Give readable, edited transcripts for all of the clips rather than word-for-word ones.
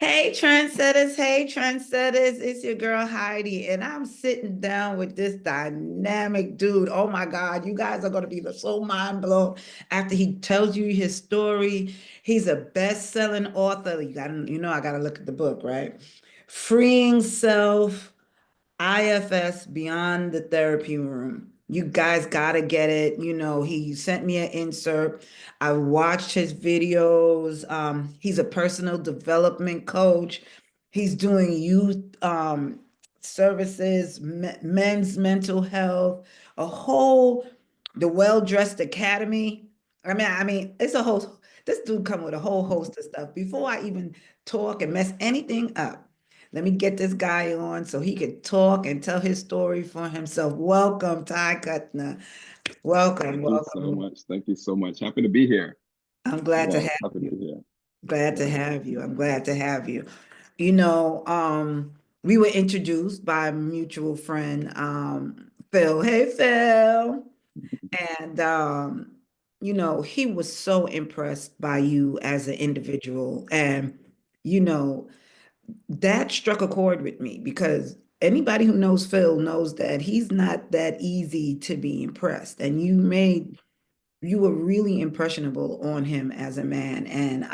Hey, trendsetters, it's your girl Heidi, and I'm sitting down with this dynamic dude. Oh my God, you guys are going to be so mind blown after he tells you his story. He's a best-selling author. I gotta look at the book, right? Freeing Self, IFS Beyond the Therapy Room. You guys gotta get it. He sent me an insert. I watched his videos. He's a personal development coach. He's doing youth services, men's mental health, a whole the Well-Dressed Academy. I mean, it's a whole. This dude come with a whole host of stuff. Before I even talk and mess anything up, let me get this guy on so he can talk and tell his story for himself. Welcome, Ty Cutner. Welcome, Thank you so welcome. much. Thank you so much. Happy to be here. I'm glad to Yes, have happy to you. be here. Glad to Yes. have you. I'm glad to have you. You know, um, we were introduced by a mutual friend, Phil. Hey, Phil. And he was so impressed by you as an individual. And, you know, that struck a chord with me because anybody who knows Phil knows that he's not that easy to be impressed. And you were really impressionable on him as a man. And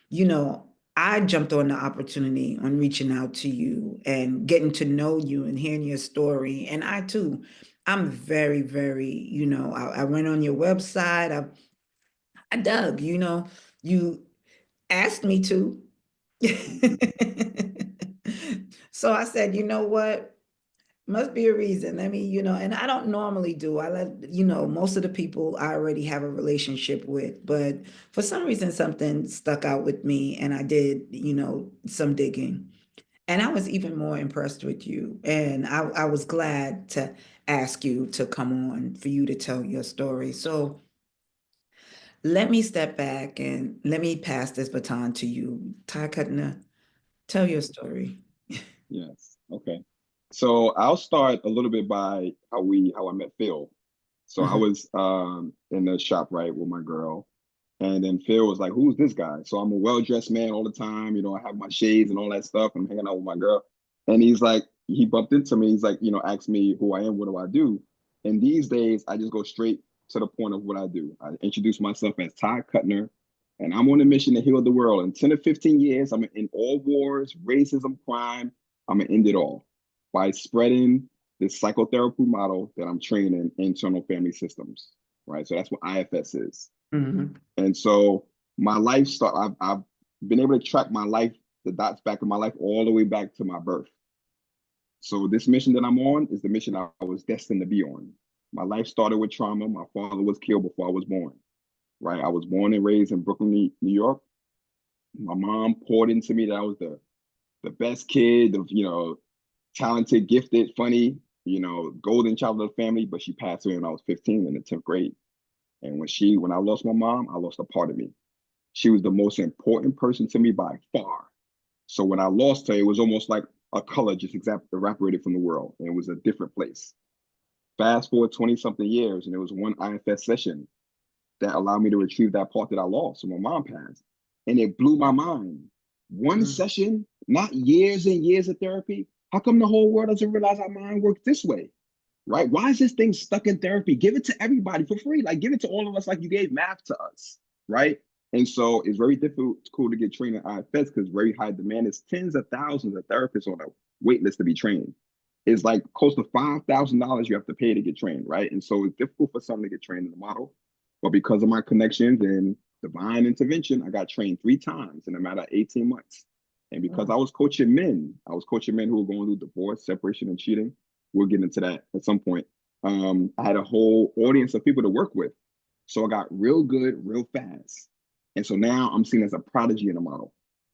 you know, I jumped on the opportunity on reaching out to you and getting to know you and hearing your story. And I too, I'm very, very, I went on your website. I dug, you asked me to. So I said, you know what? Must be a reason. Let me, and I don't normally do. I let, most of the people I already have a relationship with, but for some reason something stuck out with me and I did, some digging. And I was even more impressed with you. And I was glad to ask you to come on for you to tell your story. So let me step back and let me pass this baton to you. Ty Cutner, tell your story. Yes. Okay. So I'll start a little bit by how I met Phil. So I Mhm. was in the shop, right, with my girl. And then Phil was like, "Who's this guy?" So I'm a well-dressed man all the time, I have my shades and all that stuff. I'm hanging out with my girl. And he bumped into me. He's like, asked me who I am, what do I do? And these days I just go straight to the point of what I do. I introduce myself as Ty Cutner, and I'm on a mission to heal the world. In 10 to 15 years, I'm in all wars, racism, crime. I'm gonna end it all by spreading this psychotherapy model that I'm training in internal family systems. Right. So that's what IFS is. Mhm. And so my life start I've been able to track my life, the dots back in my life all the way back to my birth. So this mission that I'm on is the mission I was destined to be on. My life started with trauma. My father was killed before I was born. Right. I was born and raised in Brooklyn, New York. My mom poured into me that I was the best kid, talented, gifted, funny, golden child of the family, but she passed away when I was 15 in the 10th grade. And when I lost my mom, I lost a part of me. She was the most important person to me by far. So when I lost her, it was almost like a color just evaporated from the world, and it was a different place. Fast forward 20 something years, and there was one IFS session that allowed me to retrieve that part that I lost when my mom passed. And it blew my mind. One Mhm. session, not years and years of therapy. How come the whole world doesn't realize our mind works this way? Right? Why is this thing stuck in therapy? Give it to everybody for free. Like give it to all of us like you gave math to us. Right? And so it's very difficult to get trained in IFS because very high demand. It's tens of thousands of therapists on a wait list to be trained. It's like close to $5,000 you have to pay to get trained, right? And so it's difficult for someone to get trained in the model. But because of my connections and divine intervention, I got trained 3 times in a matter of 18 months. And because Wow. I was coaching men who were going through divorce, separation, and cheating. We'll get into that at some point. I had a whole audience of people to work with. So I got real good real fast. And so now I'm seen as a prodigy in the model.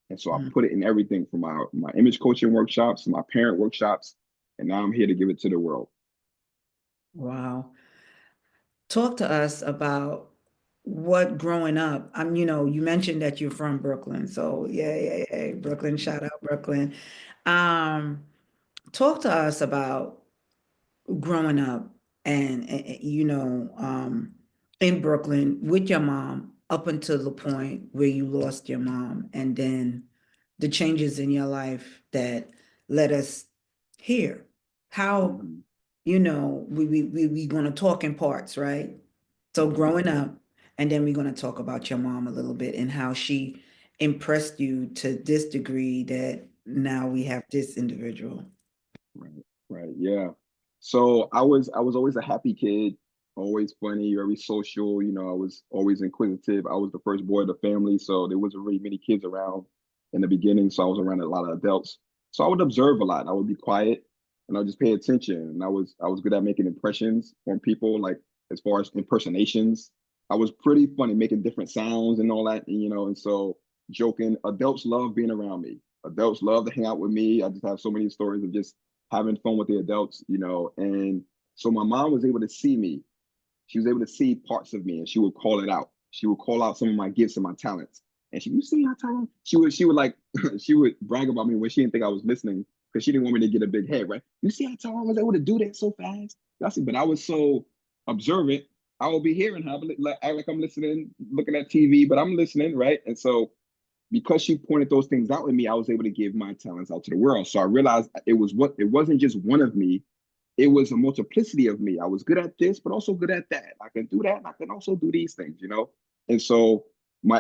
And so I Mhm. put it in everything from my image coaching workshops, my parent workshops, and now I'm here to give it to the world. Wow. Talk to us about what growing up. You mentioned that you're from Brooklyn. So yeah, yeah, yeah. Brooklyn, shout out Brooklyn. Um, Talk to us about growing up and in Brooklyn with your mom up until the point where you lost your mom and then the changes in your life that led us here. How, Mhm. we going to talk in parts, right? So growing up, and then we're going to talk about your mom a little bit and how she impressed you to this degree that now we have this individual. Right, right, yeah. So I was always a happy kid, always funny, very social. I was always inquisitive. I was the first boy of the family, so there wasn't really many kids around in the beginning. So I was around a lot of adults. So I would observe a lot. I would be quiet and I would just pay attention. And I was good at making impressions on people, like as far as impersonations. I was pretty funny making different sounds and all that, and so joking. Adults love being around me. Adults love to hang out with me. I just have so many stories of just having fun with the adults. And so my mom was able to see me. She was able to see parts of me, and she would call it out. She would call out some of my gifts and my talents. And you see how Tyrone? She would like, she would brag about me when she didn't think I was listening because she didn't want me to get a big head, right? You see how Tyrone was able to do that so fast? I see, but I was so observant. I will be hearing her, like, act like I'm listening, looking at TV, but I'm listening, right? And so because she pointed those things out in me, I was able to give my talents out to the world. So I realized it wasn't just one of me, it was a multiplicity of me. I was good at this, but also good at that. I can do that, and I can also do these things. And so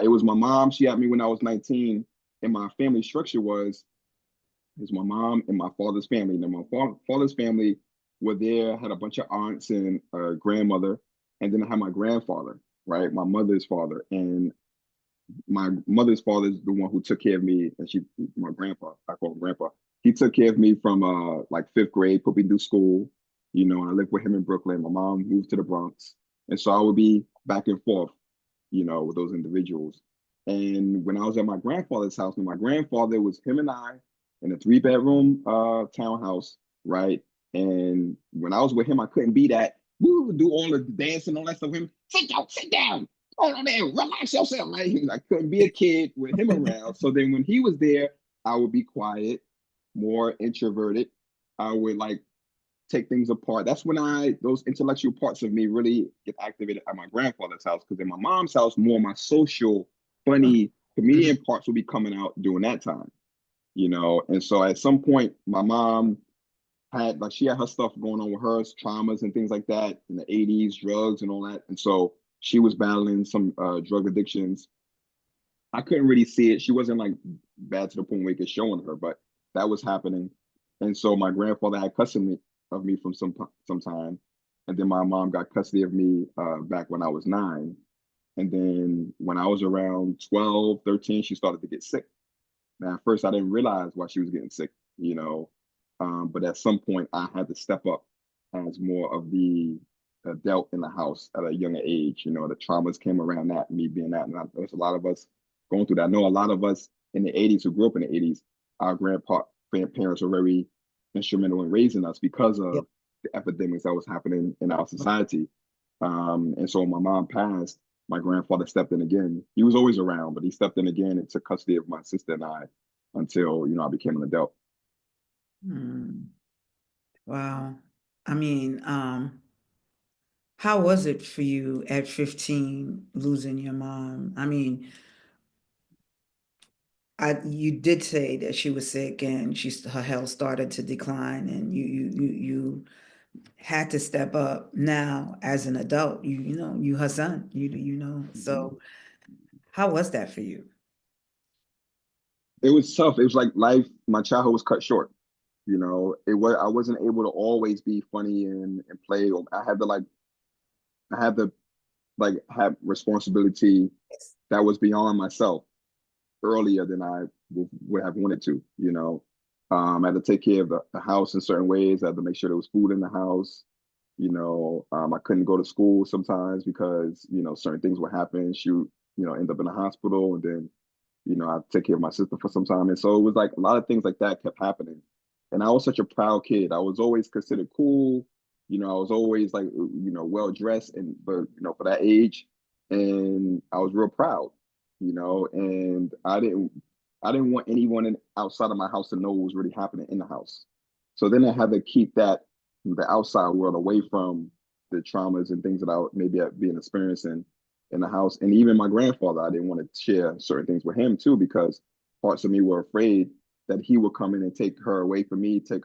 it was my mom. She had me when I was 19, and my family structure was my mom and my father's family. Now my father's family were there, had a bunch of aunts and a grandmother, and then I had my grandfather, right, my mother's father, and my mother's father is the one who took care of me, and my grandpa, I call him grandpa. He took care of me from like fifth grade, put me through school. And I lived with him in Brooklyn. My mom moved to the Bronx, and so I would be back and forth, with those individuals. And when I was at my grandfather's house, and my grandfather was him and I in a three-bedroom townhouse, right? And when I was with him, I couldn't be that. We would do all the dancing, all that stuff with him. Sit down. Hold on there, relax yourself, right? I couldn't be a kid with him around. So then when he was there, I would be quiet, more introverted. I would like take things apart. That's when those intellectual parts of me really get activated at my grandfather's house. Because in my mom's house, more my social, funny, comedian parts will be coming out during that time. And so at some point, my mom she had her stuff going on with her traumas and things like that in the 80s, drugs and all that. And so she was battling some drug addictions. I couldn't really see it. She wasn't like bad to the point where it could show on her, but that was happening. And so my grandfather had custody of me from some time. And then my mom got custody of me back when I was 9. And then when I was around 12, 13, she started to get sick. Now, at first, I didn't realize why she was getting sick. But at some point, I had to step up as more of the adult in the house at a younger age. The traumas came around that, me being that. And there's a lot of us going through that. I know a lot of us in the 80s who grew up in the 80s, our grandparents were very instrumental in raising us because Yep. of the epidemics that was happening in our society. And so when my mom passed, my grandfather stepped in again. He was always around, but he stepped in again and took custody of my sister and I until, I became an adult. Hmm. Wow. I mean, how was it for you at 15 losing your mom? I mean, you did say that she was sick and her health started to decline and you had to step up now as an adult. You her son, Mhm. So how was that for you? It was tough. It was like life, my childhood was cut short. I wasn't able to always be funny and play. I had to have responsibility that was beyond myself earlier than I would have wanted to. I had to take care of the house in certain ways. I had to make sure there was food in the house. I couldn't go to school sometimes because, certain things would happen. She would, end up in the hospital, and then, I take care of my sister for some time. And so it was like a lot of things like that kept happening. And I was such a proud kid. I was always considered cool. I was always like, well dressed and but for that age. And I was real proud, and I didn't want anyone outside of my house to know what was really happening in the house. So then I had to keep the outside world away from the traumas and things that I maybe had been experiencing in the house. And even my grandfather, I didn't want to share certain things with him too, because parts of me were afraid that he would come in and take her away from me, take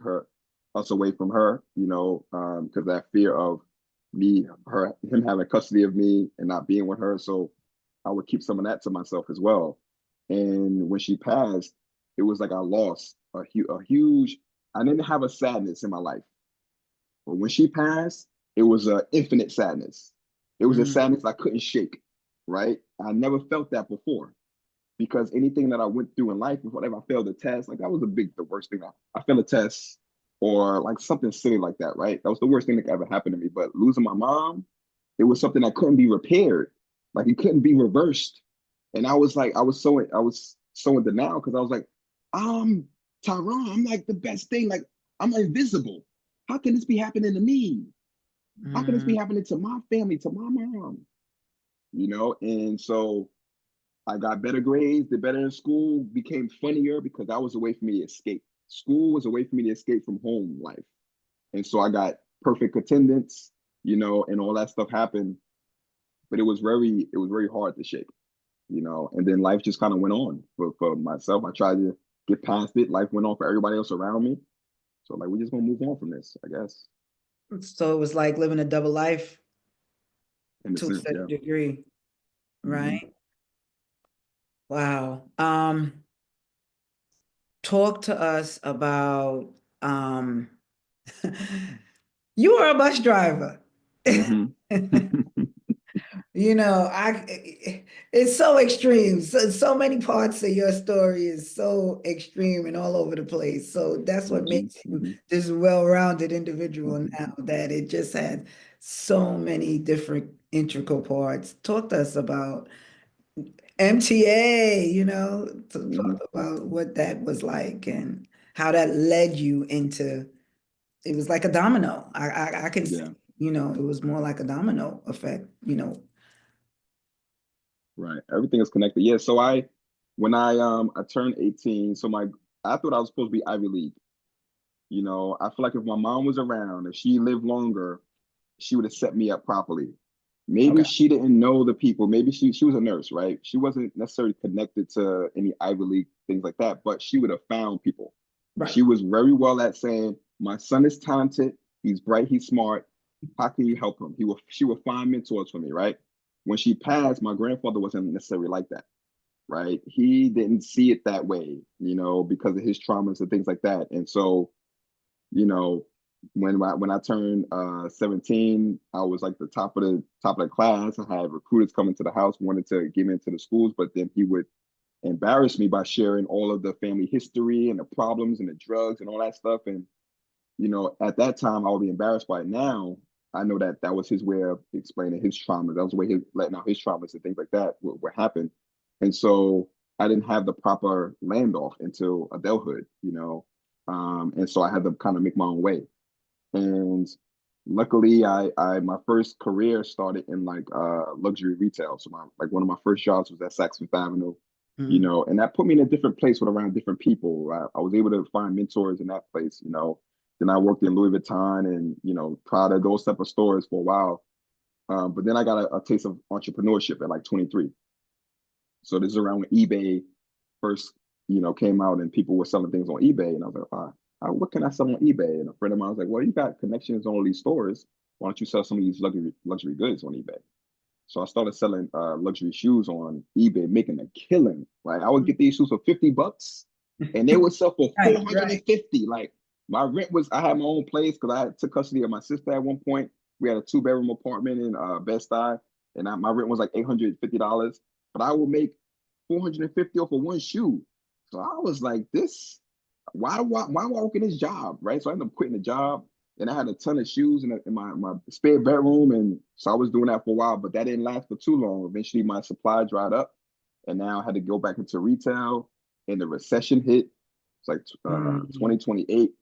us away from her, because that fear of him having custody of me and not being with her. So I would keep some of that to myself as well. And when she passed, it was like I lost a huge, I didn't have a sadness in my life. But when she passed, it was an infinite sadness. It was a Mm, sadness I couldn't shake, right? I never felt that before because anything that I went through in life, whatever I failed a test, like that was the worst thing. I failed a test or like something silly like that, right? That was the worst thing that could ever happened to me. But losing my mom, it was something that couldn't be repaired. Like it couldn't be reversed. And I was like, I was so in denial because I was like, um, Tyrone, I'm like the best thing. Like I'm invisible. How can this be happening to me? How can this be mm, happening to my family, to my mom? And so I got better grades, did better in school, became funnier because that was a way for me to escape. School was a way for me to escape from home life. And so I got perfect attendance, and all that stuff happened. But it was very hard to shake, and then life just kind of went on for myself. I tried to get past it. Life went on for everybody else around me. So like we're just gonna move on from this, I guess, so it was like living a double life in a to a sense, certain yeah. degree, Hmm. right? Wow. Talk to us about you are a bus driver. Hmm. You know, it's so extreme. So many parts of your story is so extreme and all over the place. So that's what Hmm. makes you Hmm. this well-rounded individual Hmm. now, that it just had so many different integral parts. Talk to us about MTA, to Hmm. talk about what that was like and how that led you into it was like a domino. I can see, Yeah. it was more like a domino effect. Right. Everything is connected. Yeah. So when I turned 18, so I thought I was supposed to be Ivy League. I feel like if my mom was around, if she lived longer, she would have set me up properly. Maybe Okay. she didn't know the people. Maybe she was a nurse, right? She wasn't necessarily connected to any Ivy League things like that, but she would have found people. Right. She was very well at saying, "My son is talented. He's bright. He's smart. How can you help him?" She would find mentors for me, right? When she passed, my grandfather wasn't necessarily like that, right? He didn't see it that way, because of his traumas and things like that. And so you know, when I turned 17, I was like the top of the class. I had recruiters coming to the house, wanted to get me into the schools, but then he would embarrass me by sharing all of the family history and the problems and the drugs and all that stuff. And at that time, I would be embarrassed by it. Now I know that that was his way of explaining his traumas. That was the way he letting out his traumas and things like that. What happened, and so I didn't have the proper land off until adulthood. And so I had to kind of make my own way. And luckily, I my first career started in like luxury retail. So one of my first jobs was at Saks Fifth Avenue, Mhm. and that put me in a different place with around different people. I was able to find mentors in that place. Then I worked in Louis Vuitton and Prada, those type of stores for a while. But then I got a taste of entrepreneurship at like 23. So this is around when eBay first, came out and people were selling things on eBay. And I was like, what can I sell on eBay? And a friend of mine was like, well, you got connections on all these stores. Why don't you sell some of these luxury goods on eBay? So I started selling luxury shoes on eBay, making a killing. Right, I would get these shoes for $50, and they would sell for Right, 450. Like my rent was, I had my own place because I took custody of my sister at one point. We had a two-bedroom apartment in Bed-Stuy, and my rent was like $850. But I would make 450 off of one shoe. So I was like, this, why walk in this job, right? So I ended up quitting the job, and I had a ton of shoes in my spare bedroom, and so I was doing that for a while, but that didn't last for too long. Eventually, my supply dried up, and now I had to go back into retail, and the recession hit. It's like right. 2028,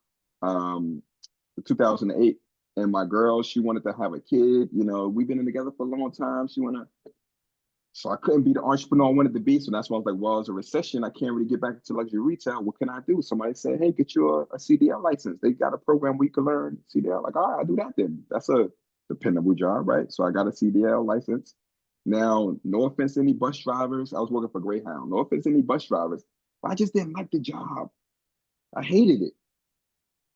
2008, and my girl, she wanted to have a kid. We've been together for a long time. She wanna so I couldn't be the entrepreneur I wanted to be. So that's why I was like, well, it's a recession. I can't really get back into luxury retail. What can I do? Somebody said, hey, get you a CDL license. They got a program where you can learn CDL. Like, all right, I'll do that then. That's a dependable job, right? So I got a CDL license. Now, no offense to any bus drivers. I was working for Greyhound. No offense to any bus drivers. But I just didn't like the job. I hated it.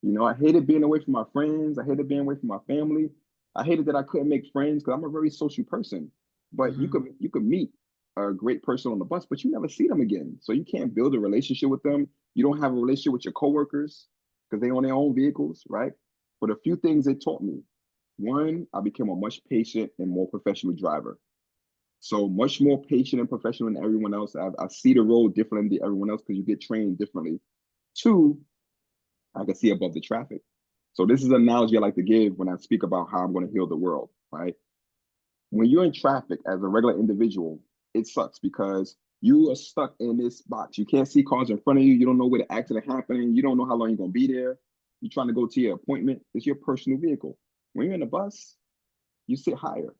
You know, I hated being away from my friends. I hated being away from my family. I hated that I couldn't make friends because I'm a very social person. But Mm-hmm. you could meet a great person on the bus, but you never see them again. So you can't build a relationship with them. You don't have a relationship with your coworkers because they own their own vehicles, right? But a few things they taught me. One, I became a much patient and more professional driver. So much more patient and professional than everyone else. I see the road different than everyone else because you get trained differently. Two, I can see above the traffic. So this is an analogy I like to give when I speak about how I'm going to heal the world, right? When you're in traffic as a regular individual, it sucks because you are stuck in this box. You can't see cars in front of you. You don't know where the accident happening. You don't know how long you're going to be there. You're trying to go to your appointment. It's your personal vehicle. When you're in a bus, you sit higher.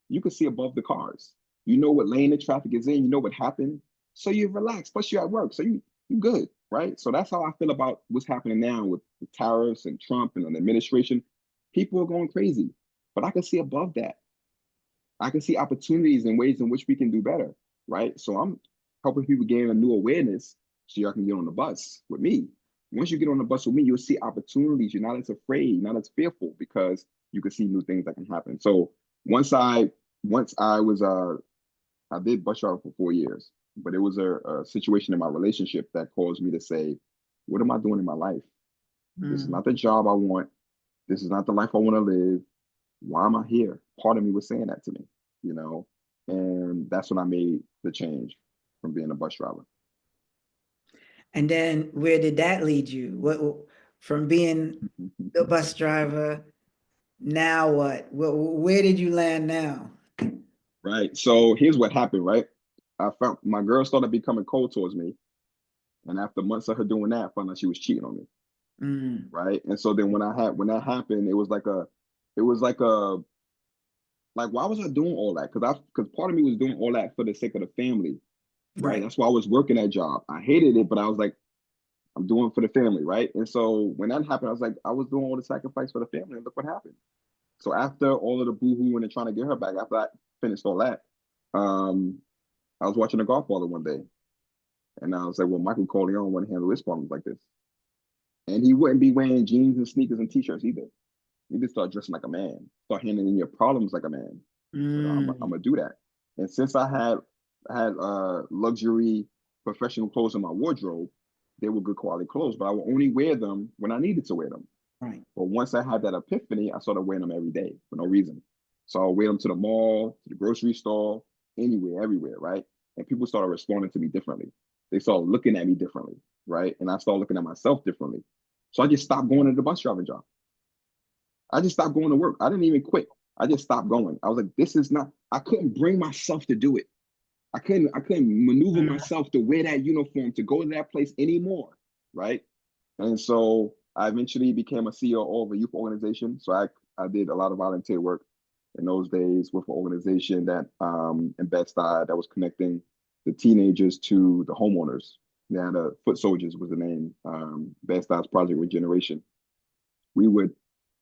You can see above the cars. You know what lane the traffic is in. You know what happened. So you relax. Plus you're at work. So you good, right? So that's how I feel about what's happening now with the tariffs and Trump and the administration. People are going crazy. But I can see above that. I can see opportunities and ways in which we can do better, right? So I'm helping people gain a new awareness so y'all can get on the bus with me. Once you get on the bus with me, you'll see opportunities. You're not as afraid, not as fearful because you can see new things that can happen. So once I once I was I did bus driver for 4 years, but it was a situation in my relationship that caused me to say, what am I doing in my life? This is Mm. not the job I want. This is not the life I want to live. Why am I here? Part of me was saying that to me, you know, and that's when I made the change from being a bus driver. And then where did that lead you? What from being the bus driver, now what? Where did you land now? Right. So here's what happened, right? I found my girl started becoming cold towards me. And after months of her doing that, I found out she was cheating on me. Mm, Right. And so then when that happened, it was like why was I doing all that? Because part of me was doing all that for the sake of the family. Right. right. That's why I was working that job. I hated it, but I was like, I'm doing it for the family, right? And so when that happened, I was like, I was doing all the sacrifice for the family, and look what happened. So after all of the boohoo and trying to get her back, after I finished all that, um, I was watching The Godfather one day, and I was like, well, Michael Corleone wouldn't handle his problems like this, and he wouldn't be wearing jeans and sneakers and t-shirts either. You just start dressing like a man, start handling your problems like a man. So I'm Mm, gonna do that. And since I had luxury professional clothes in my wardrobe, they were good quality clothes, but I would only wear them when I needed to wear them. right. But once I had that epiphany, I started wearing them every day for no reason. So I'll wear them to the mall, to the grocery store, anywhere, everywhere, right? And people started responding to me differently. They started looking at me differently, right? And I started looking at myself differently. So I just stopped going to the bus driving job. I just stopped going to work. I didn't even quit. I just stopped going. I was like, this is not, I couldn't bring myself to do it. I couldn't maneuver Mm, myself to wear that uniform to go to that place anymore. Right. And so I eventually became a CEO of a youth organization. So I did a lot of volunteer work in those days with an organization that in Bed-Stuy that was connecting the teenagers to the homeowners. They had a Foot Soldiers was the name, Bed-Stuy's Project Regeneration. We would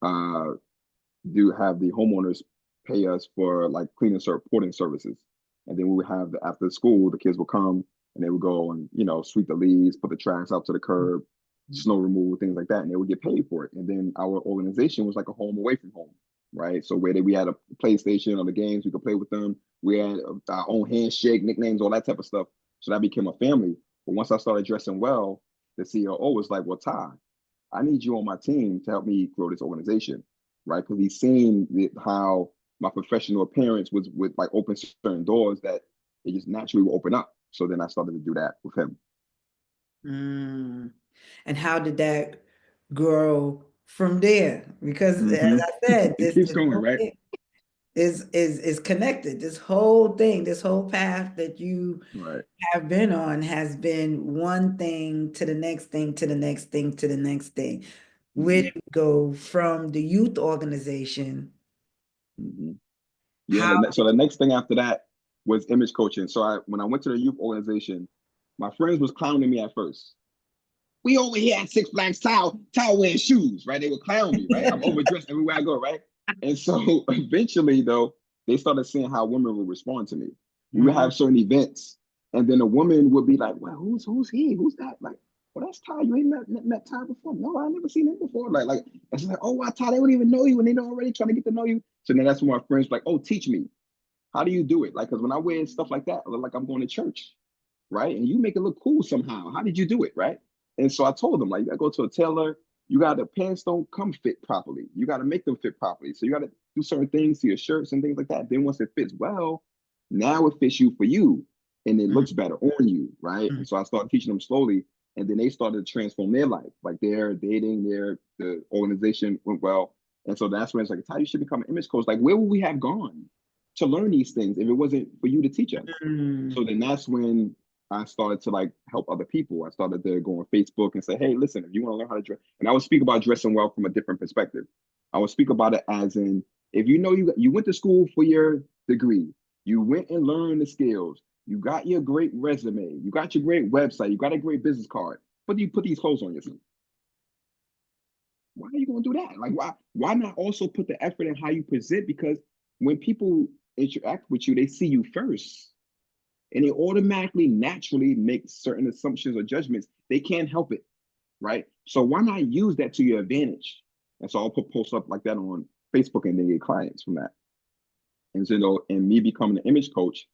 uh, do have the homeowners pay us for like cleaning porting services. And then we would have after school, the kids would come and they would go and, sweep the leaves, put the trash out to the curb, snow removal, things like that. And they would get paid for it. And then our organization was like a home away from home, right? So where we had a PlayStation on the games, we could play with them. We had our own handshake, nicknames, all that type of stuff. So that became a family. But once I started dressing well, the COO was like, well, Ty, I need you on my team to help me grow this organization, right? Because he's seen how my professional appearance was with like open certain doors that it just naturally will open up. So then I started to do that with him. mm. And how did that grow from there? Because as I said, It keeps this going, whole right? thing is connected. This whole thing, this whole path that you Right. have been on has been one thing to the next thing to the next thing to the next thing. Where hmm did we go from the youth organization? hmm Yeah. How So the next thing after that was image coaching. So when I went to the youth organization, my friends was clowning me at first. We over here at Six Flags towel wearing shoes, right? They would clown me, right? I'm overdressed everywhere I go, right? And so eventually, though, they started seeing how women would respond to me. We would Mhm. have certain events, And then a woman would be like, well, who's he? Who's that? Like, well, that's Ty. You ain't met Ty before. No, I never seen him before. Like, it's like, oh, wow, Ty, they don't even know you, and they don't already trying to get to know you. So then that's when my friends like, oh, teach me. How do you do it? Like, because when I wear stuff like that, I look like I'm going to church, right? And you make it look cool somehow. How did you do it, right? And so I told them, like, you gotta go to a tailor. You got the pants don't come fit properly. You got to make them fit properly. So you got to do certain things to your shirts and things like that. Then once it fits well, now it fits you for you, and it Mm, looks better on you, right? mm, And so I started teaching them slowly, and then they started to transform their life, like their dating, the organization went well, and so that's when it's like, it's how you should become an image coach. Like, where would we have gone to learn these things if it wasn't for you to teach us? mm, So then that's when I started to like help other people. I started to go on Facebook and say, hey, listen, if you want to learn how to dress, and I would speak about dressing well from a different perspective. I would speak about it as in, if you know you went to school for your degree, you went and learned the skills, you got your great resume, you got your great website, you got a great business card, but you put these clothes on yourself. Why are you gonna do that? Like, why not also put the effort in how you present? Because when people interact with you, they see you first, and they automatically, naturally make certain assumptions or judgments. They can't help it, right? So why not use that to your advantage? And so I'll put posts up like that on Facebook and then get clients from that. And so, and me becoming an image coach,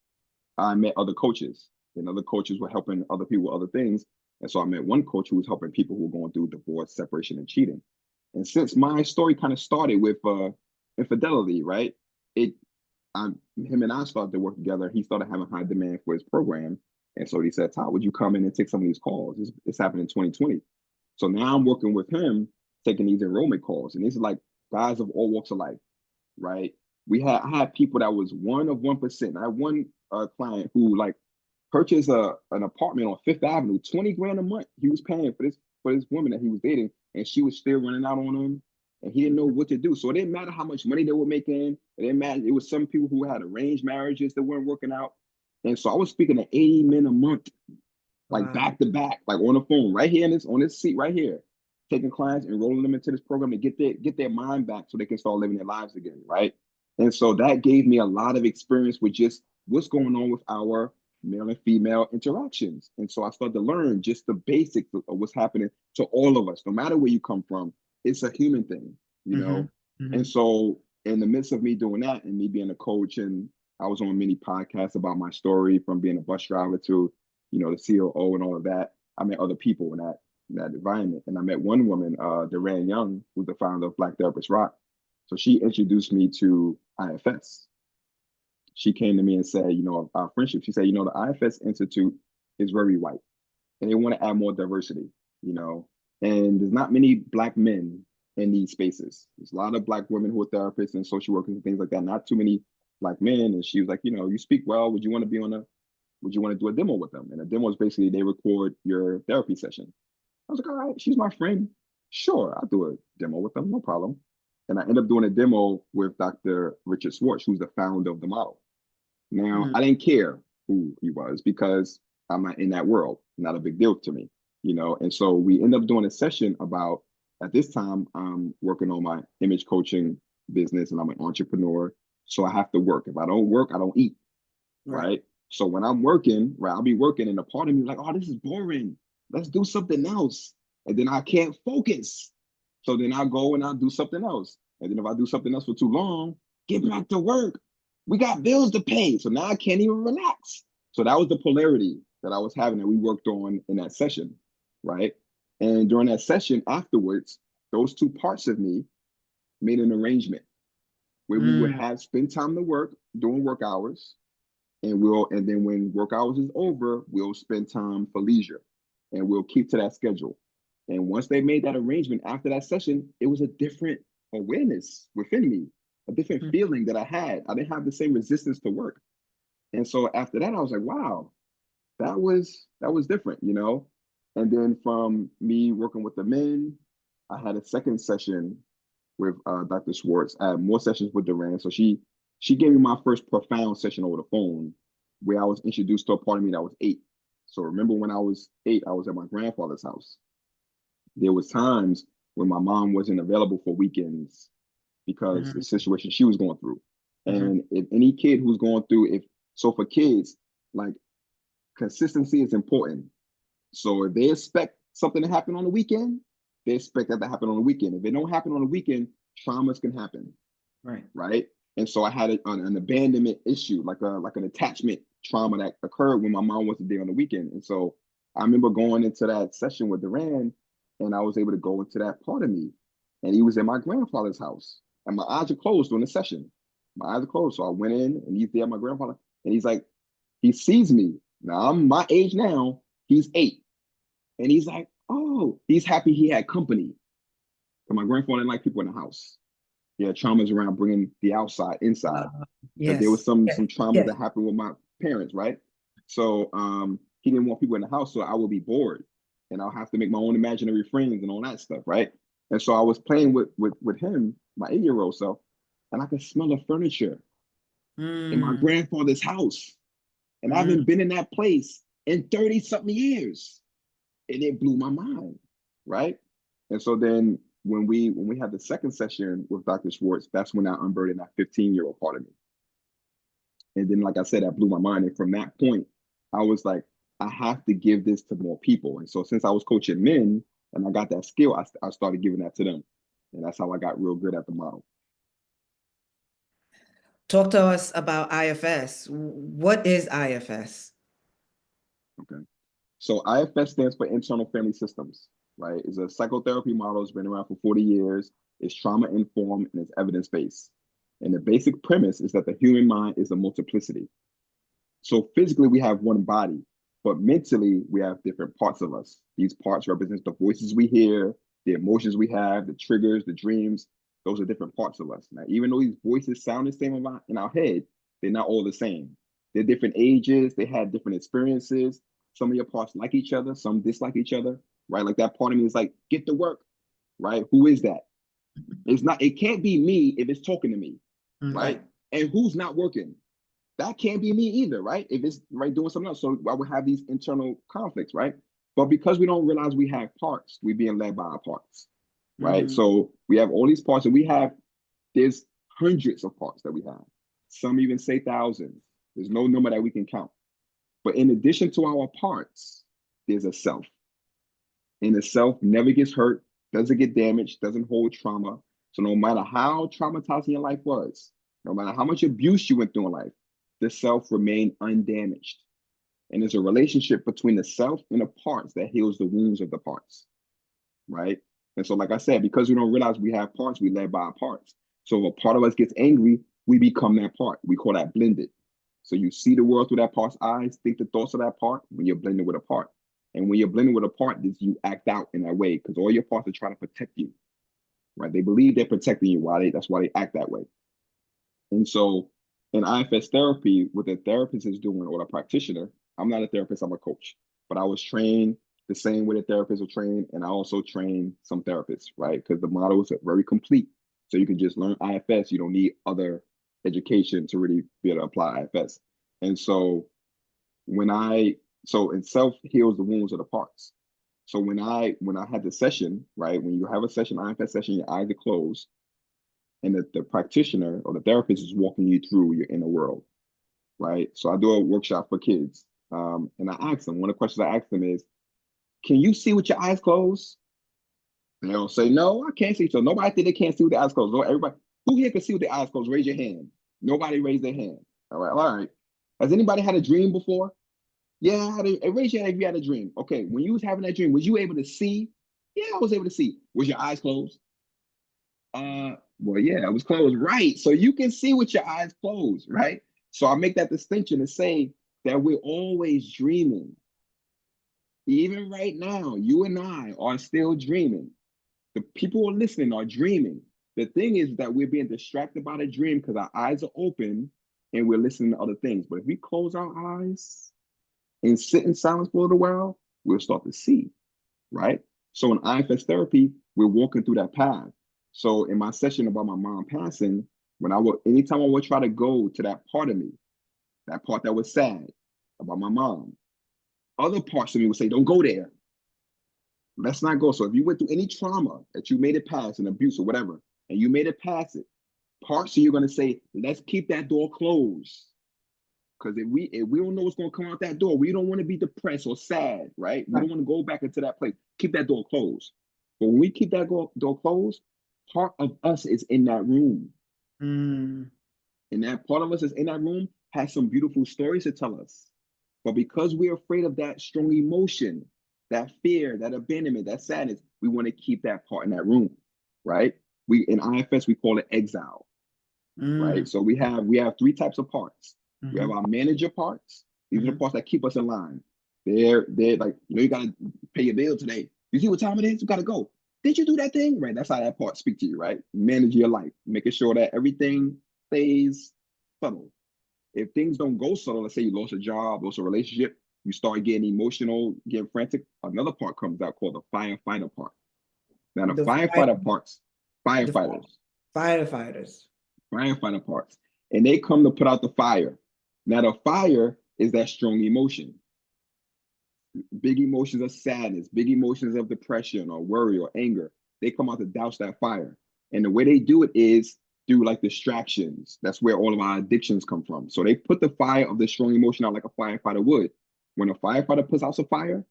I met other coaches, and other coaches were helping other people with other things. And so I met one coach who was helping people who were going through divorce, separation, and cheating. And since my story kind of started with infidelity, right? It him and I started to work together. He started having high demand for his program. And so he said, Todd, would you come in and take some of these calls? This happened in 2020. So now I'm working with him, taking these enrollment calls. And these are like guys of all walks of life, right? I had people that was 1%. I had one client who like purchased an apartment on Fifth Avenue, 20 grand a month. He was paying for this woman that he was dating, and she was still running out on him, and he didn't know what to do. So it didn't matter how much money they were making. It didn't matter. It was some people who had arranged marriages that weren't working out, and so I was speaking to 80 men a month, like wow. back to back, like on the phone, right here in this on this seat right here, taking clients and rolling them into this program to get their mind back so they can start living their lives again, right? And so that gave me a lot of experience with just what's going on with our male and female interactions. And so I started to learn just the basics of what's happening to all of us, no matter where you come from. It's a human thing, you Hmm. know? And Hmm. so in the midst of me doing that and me being a coach, and I was on many podcasts about my story from being a bus driver to, the COO and all of that. I met other people in that environment. And I met one woman, Duran Young, who's the founder of Black Therapist Rock. So she introduced me to IFS. She came to me and said, our friendship, she said, the IFS Institute is very white, and they want to add more diversity, you know, and there's not many Black men in these spaces. There's a lot of Black women who are therapists and social workers and things like that, not too many Black men. And she was like, you speak well. Would you want to do a demo with them? And a demo is basically they record your therapy session. I was like, all right, she's my friend. Sure, I'll do a demo with them, no problem. And I ended up doing a demo with Dr. Richard Swartz, who's the founder of the model. Now, Mm, I didn't care who he was because I'm not in that world. Not a big deal to me, And so we ended up doing a session about, at this time, I'm working on my image coaching business and I'm an entrepreneur. So I have to work. If I don't work, I don't eat, right. right? So when I'm working, right, I'll be working and a part of me is like, oh, this is boring. Let's do something else. And then I can't focus. So then I'll go and I'll do something else. And then if I do something else for too long, get back to work. We got bills to pay. So now I can't even relax. So that was the polarity that I was having that we worked on in that session, right? And during that session afterwards, those two parts of me made an arrangement where we would Mm, have spend time to work during work hours, and then when work hours is over, we'll spend time for leisure, and we'll keep to that schedule. And once they made that arrangement after that session, it was a different awareness within me, a different mm, feeling that I had. I didn't have the same resistance to work. And so after that, I was like, wow, that was different. And then from me working with the men, I had a second session with Dr. Schwartz. I had more sessions with Duran. So she gave me my first profound session over the phone, where I was introduced to a part of me that was 8. So remember when I was 8, I was at my grandfather's house. There was times when my mom wasn't available for weekends because the mm, situation she was going through. mhm, And if any kid who's going through, if so for kids, like Consistency is important. So if they expect something to happen on the weekend, they expect that to happen on the weekend. If it don't happen on the weekend, traumas can happen, Right. right? And so I had an abandonment issue, like an attachment trauma that occurred when my mom wasn't there on the weekend. And so I remember going into that session with Duran, and I was able to go into that part of me. And he was in my grandfather's house, and my eyes are closed during the session. My eyes are closed, so I went in, and he's there, my grandfather, and he's like, he sees me. Now I'm my age now. He's 8, and he's like, oh, he's happy he had company. But my grandfather didn't like people in the house. He had traumas around bringing the outside inside, because there Yes. was some Yes. traumas Yes. that happened with my parents, right? So he didn't want people in the house, so I would be bored, and I'll have to make my own imaginary friends and all that stuff, right? And so I was playing with him, my 8-year-old self, and I could smell the furniture in my Mm, grandfather's house, and I mm. haven't been in that place in 30 something years, and it blew my mind, right? And so then when we had the second session with Dr. Schwartz, that's when I unburdened that 15-year-old part of me. And then, like I said, that blew my mind. And from that point, I was like, I have to give this to more people. And so since I was coaching men and I got that skill, I started giving that to them. And that's how I got real good at the model. Talk to us about IFS. What is IFS? Okay. So IFS stands for Internal Family Systems, right? It's a psychotherapy model. It's been around for 40 years. It's trauma informed and it's evidence based. And the basic premise is that the human mind is a multiplicity. So physically, we have one body, but mentally, we have different parts of us. These parts represent the voices we hear, the emotions we have, the triggers, the dreams. Those are different parts of us. Now, even though these voices sound the same in our head, they're not all the same. They're different ages. They had different experiences. Some of your parts like each other, some dislike each other, right? Like that part of me is like, get to work, right? Who is that? It's not. It can't be me if it's talking to me, right? Right. And who's not working? That can't be me either, right? If it's right doing something else. So I would have these internal conflicts, right? But because we don't realize we have parts, we're being led by our parts, right? Mm, So we have all these parts, and there's hundreds of parts that we have. Some even say thousands. There's no number that we can count. But in addition to our parts, there's a self. And the self never gets hurt, doesn't get damaged, doesn't hold trauma. So no matter how traumatizing your life was, no matter how much abuse you went through in life, the self remained undamaged. And there's a relationship between the self and the parts that heals the wounds of the parts, right? And so, like I said, because we don't realize we have parts, we led by our parts. So if a part of us gets angry, we become that part. We call that blended. So you see the world through that part's eyes, think the thoughts of that part when you're blending with a part. And when you're blending with a part, you act out in that way because all your parts are trying to protect you, right? They believe they're protecting you. That's why they act that way. And so in IFS therapy, what the therapist is doing or the practitioner, I'm not a therapist, I'm a coach, but I was trained the same way the therapists are trained. And I also train some therapists, right? Because the model is very complete. So you can just learn IFS. You don't need other education to really be able to apply IFS. And so when I, so it self heals the wounds of the parts. So when I had the session, right? When you have a session, IFS session, your eyes are closed and the practitioner or the therapist is walking you through your inner world, right? So I do a workshop for kids, and I ask them. One of the questions I ask them is, "Can you see with your eyes closed?" They'll say, "No, I can't see." So nobody think they can't see with their eyes closed. No, everybody who here can see with their eyes closed, raise your hand. Nobody raised their hand. All right. Has anybody had a dream before? Yeah, raise your hand if you had a dream. Okay, when you was having that dream, was you able to see? Yeah, I was able to see. Was your eyes closed? Well, yeah, it was closed, right? So you can see with your eyes closed, right? So I make that distinction to say that we're always dreaming. Even right now, you and I are still dreaming. The people who are listening are dreaming. The thing is that we're being distracted by the dream because our eyes are open and we're listening to other things. But if we close our eyes and sit in silence for a little while, we'll start to see, right? So in IFS therapy, we're walking through that path. So in my session about my mom passing, anytime I would try to go to that part of me, that part that was sad about my mom, other parts of me would say, don't go there. Let's not go. So if you went through any trauma that you made it past, an abuse or whatever, and you made it past it, parts of you are going to say, let's keep that door closed Because if we don't know what's gonna come out that door, we don't want to be depressed or sad, right? We Right. don't want to go back into that place. Keep that door closed. But when we keep that door closed, part of us is in that room. Mm, And that part of us is in that room has some beautiful stories to tell us. But because we're afraid of that strong emotion, that fear, that abandonment, that sadness, we want to keep that part in that room, right? We in IFS we call it exile, mm, right? So we have three types of parts. We have mhm, our manager parts. These are the mhm. parts that keep us in line. They're like, you gotta pay your bill today. You see what time it is? You gotta go. Did you do that thing? Right. That's how that part speak to you, right? Manage your life, making sure that everything stays subtle. If things don't go subtle, let's say you lost a job, lost a relationship, you start getting emotional, getting frantic, another part comes out called the firefighter part. Now the The firefighter parts, the firefighters, firefighters. firefighter parts, and they come to put out the fire. Now the fire is that strong emotion. Big emotions of sadness, big emotions of depression or worry or anger. They come out to douse that fire. And the way they do it is through like distractions. That's where all of our addictions come from. So they put the fire of the strong emotion out like a firefighter would. When a firefighter puts out some fire,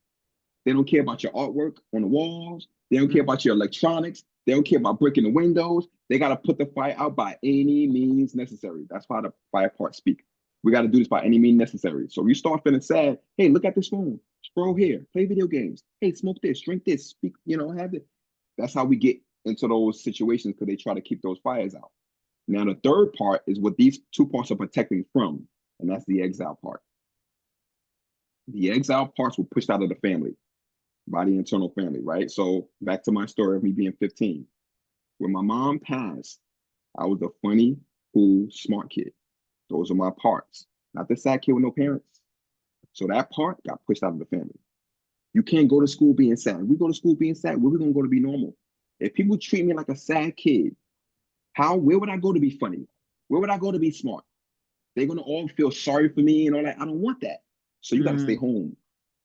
they don't care about your artwork on the walls. They don't care Mm, about your electronics. They don't care about breaking the windows. They got to put the fire out by any means necessary. That's why the fire part speak. We got to do this by any means necessary. So you start feeling sad. Hey, look at this phone. Scroll here. Play video games. Hey, smoke this. Drink this. Speak. Have it. That's how we get into those situations because they try to keep those fires out. Now the third part is what these two parts are protecting from, and that's the exile part. The exile parts were pushed out of the family by the internal family, right? So back to my story of me being 15. When my mom passed, I was a funny, cool, smart kid. Those are my parts. Not the sad kid with no parents. So that part got pushed out of the family. You can't go to school being sad. We go to school being sad. Where we gonna go to be normal? If people treat me like a sad kid, where would I go to be funny? Where would I go to be smart? They're gonna all feel sorry for me and all that. I don't want that. So you gotta stay mm, home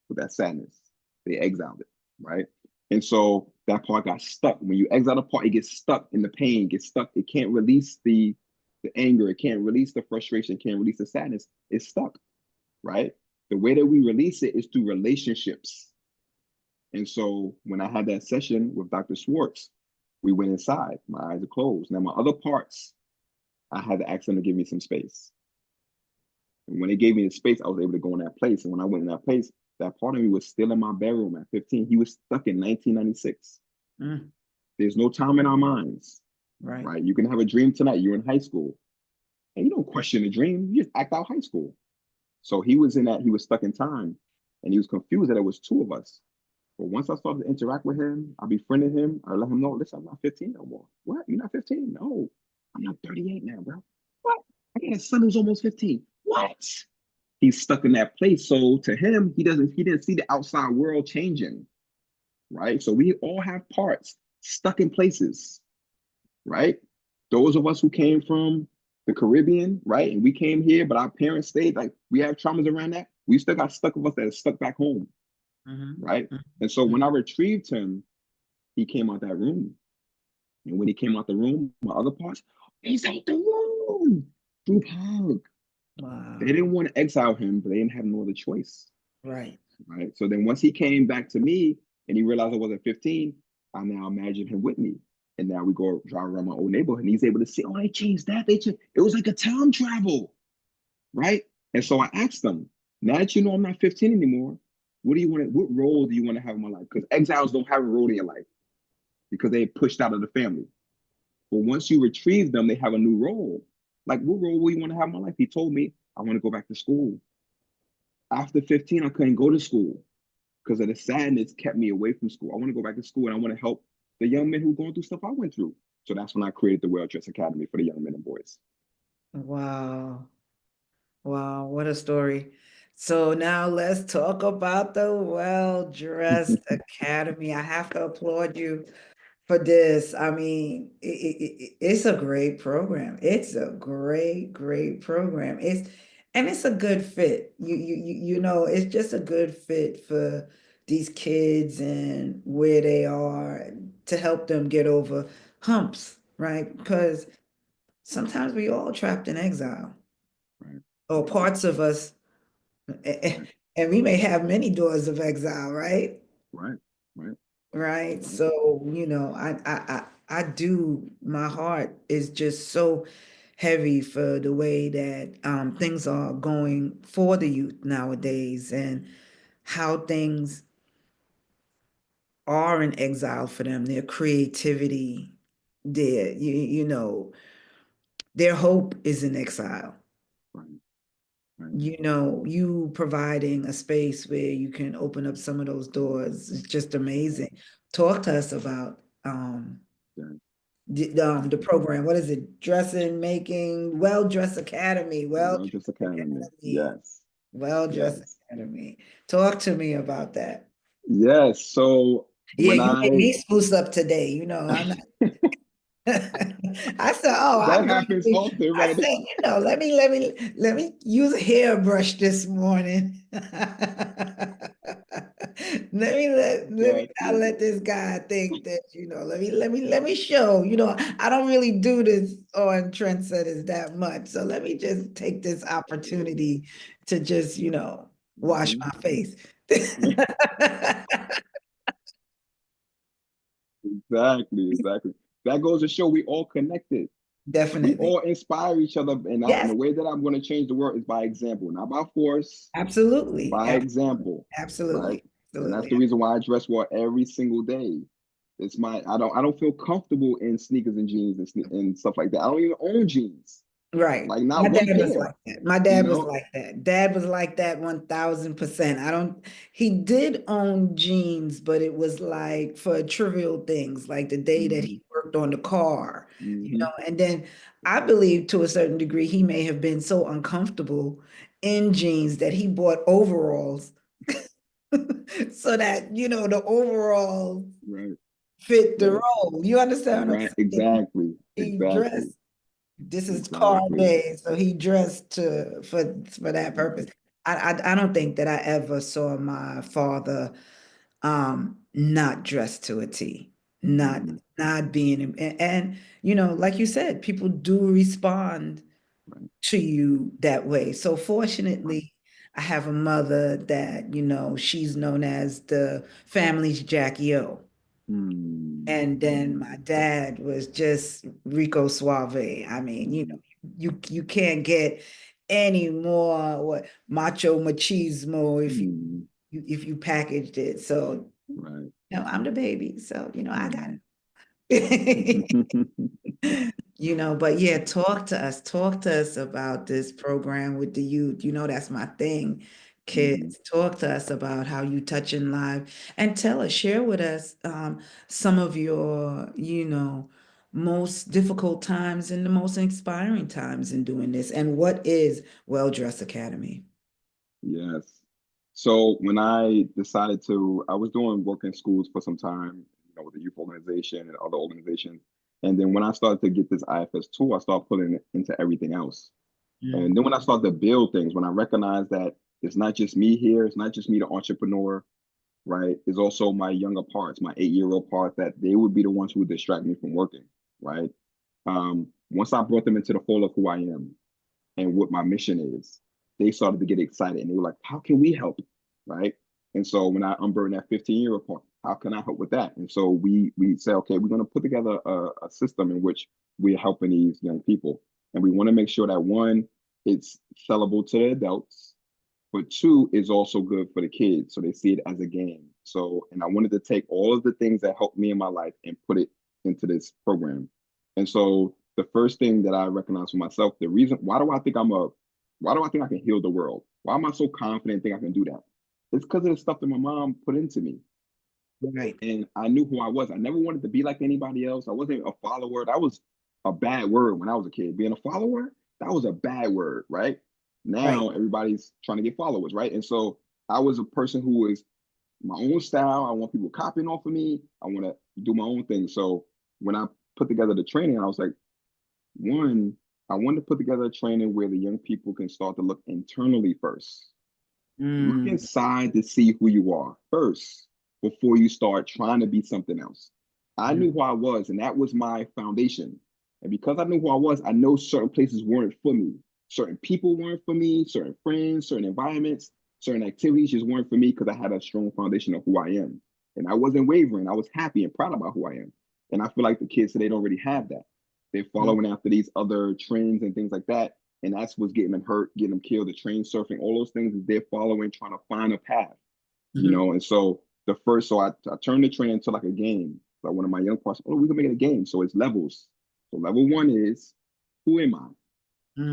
with that sadness. They exiled it, right? And so that part got stuck. When you exile a part, it gets stuck in the pain, gets stuck. It can't release the anger, it can't release the frustration, can't release the sadness. It's stuck, right? The way that we release it is through relationships. And so when I had that session with Dr. Schwartz, we went inside. My eyes are closed. Now my other parts, I had to ask them to give me some space. And when they gave me the space, I was able to go in that place. And when I went in that place, that part of me was still in my bedroom at 15. He was stuck in 1996. mm, There's no time in our minds, right. right? You can have a dream tonight. You're in high school and you don't question the dream. You just act out high school. So he was stuck in time and he was confused that it was two of us. But once I started to interact with him, I befriended him. I let him know, listen, I'm not 15 no more. What? You're not 15? No, I'm not 38 now, bro. What? I got a son who's almost 15. What? He's stuck in that place. So to him, he didn't see the outside world changing, right? So we all have parts stuck in places, right? Those of us who came from the Caribbean, right? And we came here, but our parents stayed, like we have traumas around that. We still got stuck with us that are stuck back home, Mhm, right? mhm, And so when I mhm. retrieved him, he came out that room. And when he came out the room, my other parts, he's out the room. Group hug. They Wow. didn't want to exile him, but they didn't have no other choice. Right. Right. So then once he came back to me and he realized I wasn't 15, I now imagine him with me. And now we go drive around my old neighborhood and he's able to see, oh, they changed that. They changed. It was like a time travel. Right. And so I asked them, now that you know I'm not 15 anymore, what role do you want to have in my life? Because exiles don't have a role in your life because they pushed out of the family. But once you retrieve them, they have a new role. Like, what role will you want to have in my life? He told me, I want to go back to school. After 15, I couldn't go to school because of the sadness kept me away from school. I want to go back to school and I want to help the young men who are going through stuff I went through. So that's when I created the Well Dress Academy for the young men and boys. Wow. Wow, what a story. So now let's talk about the Well-Dressed Academy. I have to applaud you for this. I mean, it's a great program. It's a great, great program. It's a good fit. It's just a good fit for these kids and where they are to help them get over humps, right? Because sometimes we all trapped in exile. Right. or parts of us, Right, and we may have many doors of exile, right? right, right, Right. right, So, I do, my heart is just so heavy for the way that things are going for the youth nowadays and how things are in exile for them, their creativity, their hope is in exile. right, right. You providing a space where you can open up some of those doors is just amazing. Talk to us about Yes. the program. What is it? Dressing, making, Well Dress Academy, Well Well, just Dress academy. Academy, Yes, Well Dress yes, Academy. Talk to me about that. yes. So Yeah, when you made I me spruce up today. I'm not. I said, oh, I that happens probably, often, I right? said, let me use a hairbrush this morning. Let me not Exactly. let this guy think that, let me show, I don't really do this on Trendsetters that much. So let me just take this opportunity to just, wash Mhm. my face. Exactly, exactly. That goes to show we all connected. We Definitely. all inspire each other, and Yes, the way that I'm going to change the world is by example, not by force, absolutely. by example, right? Absolutely. And that's Absolutely. the reason why I dress well every single day. It's my I don't feel comfortable in sneakers and jeans and stuff like that. I don't even own jeans, Right. like not My one dad was pair. like that. My You dad was know. like that. Dad was like that 1000%. He did own jeans, but it was like for trivial things, like the day that Hmm. he worked on the car, Hmm. and then I believe to a certain degree he may have been so uncomfortable in jeans that he bought overalls so that, the overalls Right. fit the Right. role. You understand what Right. I'm saying? Exactly. He Exactly. dressed. This is car Exactly. day, so he dressed for that purpose. I don't think that I ever saw my father not dressed to a T, not Hmm. not being and like you said, people do respond Right. to you that way. So Right. fortunately, I have a mother that, she's known as the family's Jackie O. Hmm. And then my dad was just Rico Suave. I mean, Hmm. you can't get any more macho machismo Hmm. if you packaged it. So, Right. I'm the baby, so I got Hmm. it. But yeah, talk to us about this program with the youth. That's my thing. Hmm. Kids, talk to us about how you touch in life and share with us some of your, most difficult times and the most inspiring times in doing this. And what is Well Dress Academy? Yes. So when I decided I was doing work in schools for some time, with the youth organization and other organizations. And then when I started to get this IFS tool, I started putting it into everything else. Mm, And then when I started to build things, when I recognized that it's not just me here, it's not just me, the entrepreneur, right? It's also my younger parts, my 8-year-old part, that they would be the ones who would distract me from working, right? Once I brought them into the fold of who I am, and what my mission is, they started to get excited and they were like, how can we help? Right. And so when I unburdened that 15-year report, how can I help with that? And so we say, okay, we're going to put together a system in which we're helping these young people. And we want to make sure that one, it's sellable to the adults, but two is also good for the kids. So they see it as a game. So, and I wanted to take all of the things that helped me in my life and put it into this program. And so the first thing that I recognize for myself, the reason why do I think I can heal the world? Why am I so confident and think I can do that? It's because of the stuff that my mom put into me. right, And I knew who I was. I never wanted to be like anybody else. I wasn't a follower. That was a bad word when I was a kid. Being a follower, that was a bad word, right? right. Now everybody's trying to get followers, right? And so I was a person who was my own style. I want people copying off of me. I want to do my own thing. So when I put together the training, I was like, one, I wanted to put together a training where the young people can start to look internally first. Look Mm, inside to see who you are first before you start trying to be something else. I mm, knew who I was, and that was my foundation. And because I knew who I was, I know certain places weren't for me. Certain people weren't for me, certain friends, certain environments, certain activities just weren't for me because I had a strong foundation of who I am. And I wasn't wavering. I was happy and proud about who I am. And I feel like the kids today don't really have that. They're Mhm. following after these other trends and things like that. And that's what's getting them hurt, getting them killed, the train surfing, all those things is they're following, trying to find a path, you Mhm. know. And so I turned the train into like a game. Like one of my young parts, oh, we can make it a game. So it's levels. So level one is, who am I?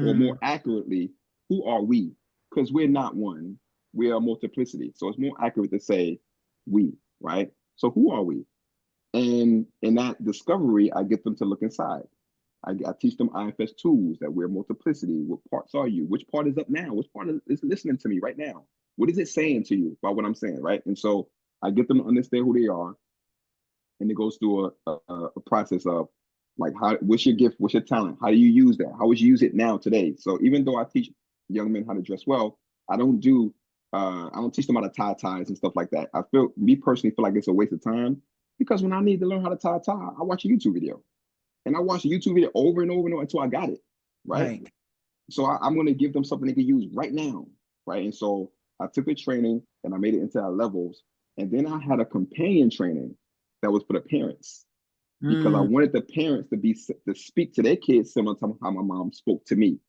Or more Mhm. accurately, who are we? Because we're not one, we are multiplicity. So it's more accurate to say we, right? So who are we? And in that discovery, I get them to look inside. I teach them IFS tools, that we're multiplicity. What parts are you? Which part is up now? Which part is listening to me right now? What is it saying to you about what I'm saying, right? And so I get them to understand who they are, and it goes through a process of like, how, what's your gift, what's your talent, how do you use that, how would you use it now today? So even though I teach young men how to dress well, I don't do I don't teach them how to tie ties and stuff like that. I feel, me personally, feel like it's a waste of time, because when I need to learn how to tie a tie, I watch a YouTube video, and I watch a YouTube video over and over and over until I got it, right? Right. So I'm going to give them something they can use right now, right? And so I took the training and I made it into our levels, and then I had a companion training that was for the parents, because I Mm. wanted the parents to speak to their kids similar to how my mom spoke to me.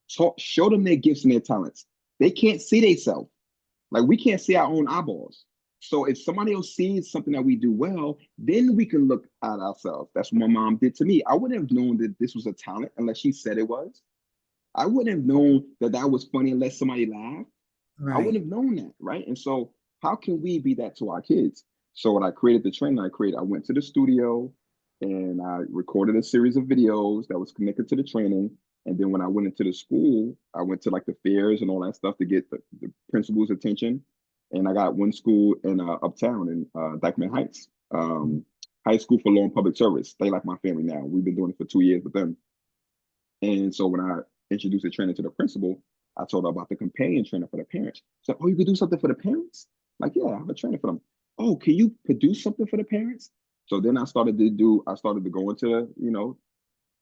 Show them their gifts and their talents. They can't see themselves. Like, we can't see our own eyeballs. So if somebody else sees something that we do well, then we can look at ourselves. That's what my mom did to me. I wouldn't have known that this was a talent unless she said it was. I wouldn't have known that that was funny unless somebody laughed. I Right. wouldn't have known that, right? And so, how can we be that to our kids? So when I created the training, I went to the studio and I recorded a series of videos that was connected to the training. And then when I went into the school, I went to like the fairs and all that stuff to get the principal's attention. And I got one school in uptown in Dyckman Heights, high school for law and public service. They like my family now. We've been doing it for 2 years with them. And so when I introduced the training to the principal, I told her about the companion trainer for the parents. So, oh, you could do something for the parents? Like, yeah, I have a trainer for them. Oh, can you produce something for the parents? So then I started to go into,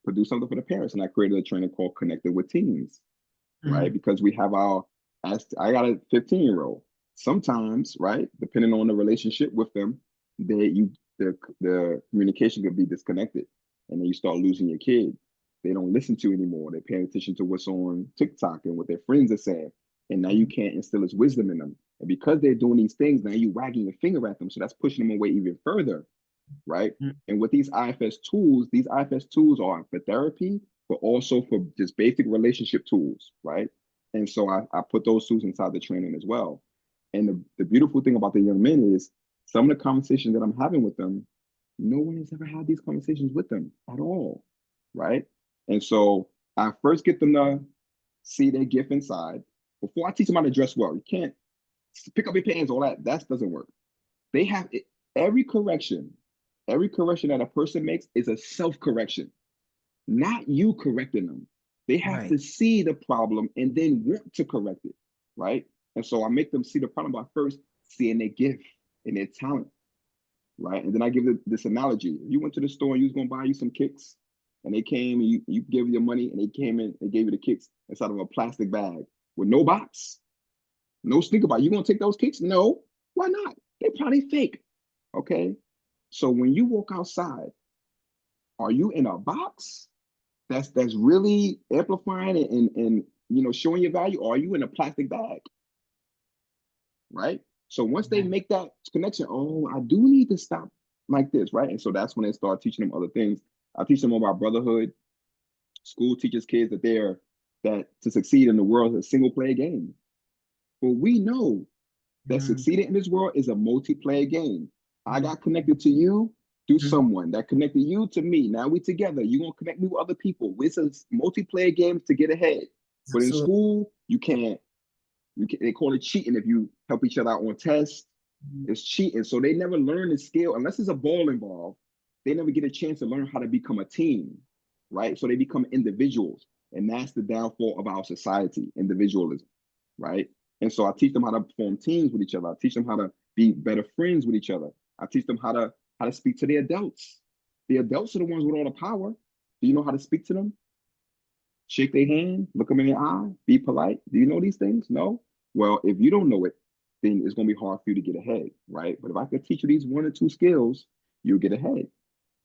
produce something for the parents. And I created a training called Connected with Teens, right? Mhm. Because we have as I got a 15-year-old. Sometimes, right, depending on the relationship with them, the communication could be disconnected, and then you start losing your kid. They don't listen to you anymore. They're paying attention to what's on TikTok and what their friends are saying, and now you Mhm. can't instill this wisdom in them. And because they're doing these things, now you wagging your finger at them, so that's pushing them away even further, right? Mhm. And with these IFS tools are for therapy, but also for just basic relationship tools, right? And so I put those tools inside the training as well. And the beautiful thing about the young men is, some of the conversations that I'm having with them, no one has ever had these conversations with them at all, right? And so I first get them to see their gift inside before I teach them how to dress well. You can't pick up your pants, all that. That doesn't work. They have it, every correction, every correction that a person makes is a self-correction, not you correcting them. They have Right. to see the problem and then want to correct it, right? And so I make them see the problem by first seeing their gift and their talent, right? And then I give this analogy. You went to the store and you was gonna buy you some kicks, and they came and you gave your money, and they came in and gave you the kicks inside of a plastic bag with no box, no sneaker box. You gonna take those kicks? No. Why not? They're probably fake. Okay. So when you walk outside, are you in a box that's really amplifying and showing your value, or are you in a plastic bag? Right. So once they Right. make that connection, oh, I do need to stop like this, right? And so that's when they start teaching them other things. I teach them about brotherhood. School teaches kids that to succeed in the world is a single player game. But we know that Mhm. succeeding in this world is a multiplayer game. I Mhm. got connected to you through Mhm. someone that connected you to me. Now we together. You're gonna connect me with other people. It's a multiplayer game to get ahead. But in Absolutely. school, you can't. They call it cheating if you help each other out on tests. Mhm. It's cheating. So they never learn the skill unless there's a ball involved. They never get a chance to learn how to become a team, right? So they become individuals, and that's the downfall of our society: individualism, right? And so I teach them how to form teams with each other. I teach them how to be better friends with each other. I teach them how to speak to the adults. The adults are the ones with all the power. Do you know how to speak to them? Shake their hand, look them in the eye, be polite. Do you know these things? No. Well, if you don't know it, then it's going to be hard for you to get ahead, right? But if I could teach you these one or two skills, you'll get ahead,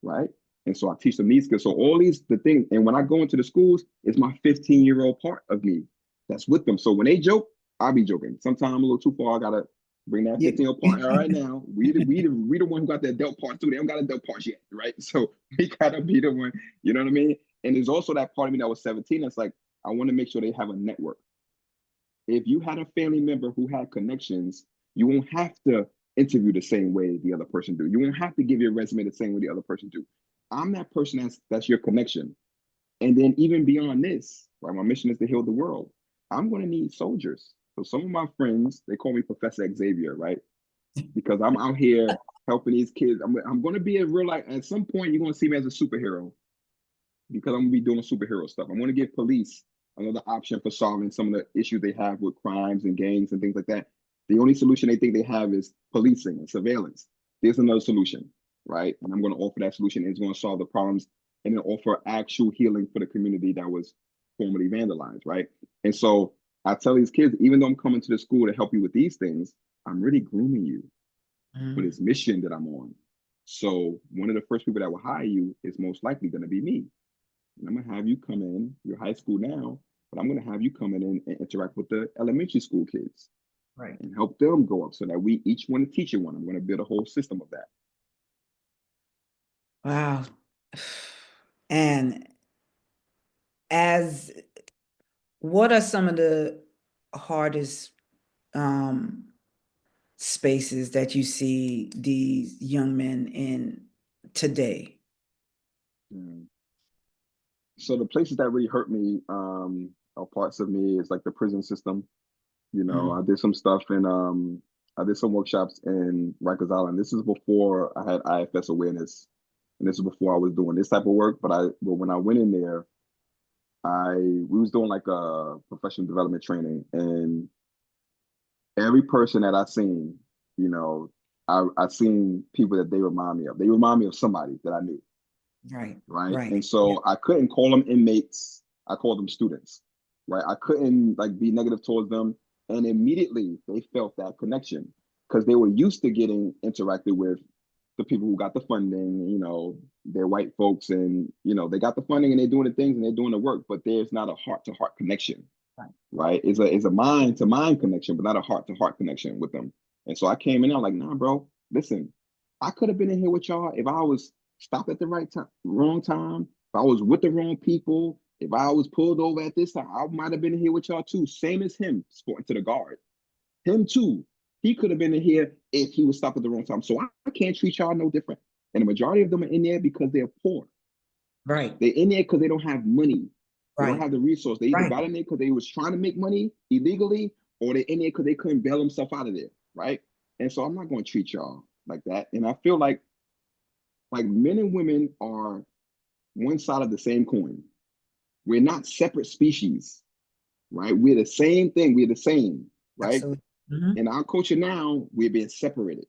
right? And so I teach them these skills. So all these the things, and when I go into the schools, it's my 15-year-old part of me that's with them. So when they joke, I'll be joking. Sometimes I'm a little too far. I gotta bring that Yeah. 15-year-old part. All right, now we the one who got the adult part too. They don't got adult parts yet, right? So we gotta be the one. You know what I mean? And there's also that part of me that was 17. That's like I want to make sure they have a network. If you had a family member who had connections, you won't have to interview the same way the other person do. You won't have to give your resume the same way the other person do. I'm that person that's your connection. And then even beyond this, right? My mission is to heal the world. I'm going to need soldiers. So some of my friends, they call me Professor Xavier, right? Because I'm out here helping these kids. I'm going to be a real life. At some point, you're going to see me as a superhero because I'm gonna be doing superhero stuff. I'm gonna give police another option for solving some of the issues they have with crimes and gangs and things like that. The only solution they think they have is policing and surveillance. There's another solution, right? And I'm gonna offer that solution. And it's gonna solve the problems and then offer actual healing for the community that was formerly vandalized, right? And so I tell these kids, even though I'm coming to the school to help you with these things, I'm really grooming you for Mhm. this mission that I'm on. So one of the first people that will hire you is most likely going to be me. And I'm gonna have you come in, you're high school now, but I'm gonna have you come in and interact with the elementary school kids Right. and help them go up so that we each want to teach you one. I'm gonna build a whole system of that. Wow. And as what are some of the hardest um spaces that you see these young men in today? Mm. So the places that really hurt me, or parts of me, is like the prison system. You know, Mhm. I did some stuff in I did some workshops in Rikers Island. This is before I had IFS awareness, and this is before I was doing this type of work. But when I went in there, we was doing like a professional development training, and every person that I seen, you know, I seen people that they remind me of. They remind me of somebody that I knew, Right. right? Right. And Yeah. so I couldn't call them inmates. I called them students, right? I couldn't like be negative towards them, and immediately they felt that connection because they were used to getting interacted with the people who got the funding. You know, they're white folks, and you know they got the funding and they're doing the things and they're doing the work, but there's not a heart to heart connection, Right. right? It's a mind to mind connection, but not a heart to heart connection with them. And so I came in, I'm like, nah, bro, listen, I could have been in here with y'all if I was stopped at the right time, wrong time, if I was with the wrong people, if I was pulled over at this time, I might have been in here with y'all too. Same as him, sporting to the guard. Him too. He could have been in here if he was stopped at the wrong time. So I can't treat y'all no different. And the majority of them are in there because they're poor. Right. They're in there because they don't have money. They don't Right. have the resource. They either Right. got in there because they was trying to make money illegally, or they're in there because they couldn't bail themselves out of there, right? And so I'm not going to treat y'all like that. And I feel like men and women are one side of the same coin. We're not separate species, right? We're the same thing. We're the same, right? Absolutely. Mhm. In our culture now, we're being separated.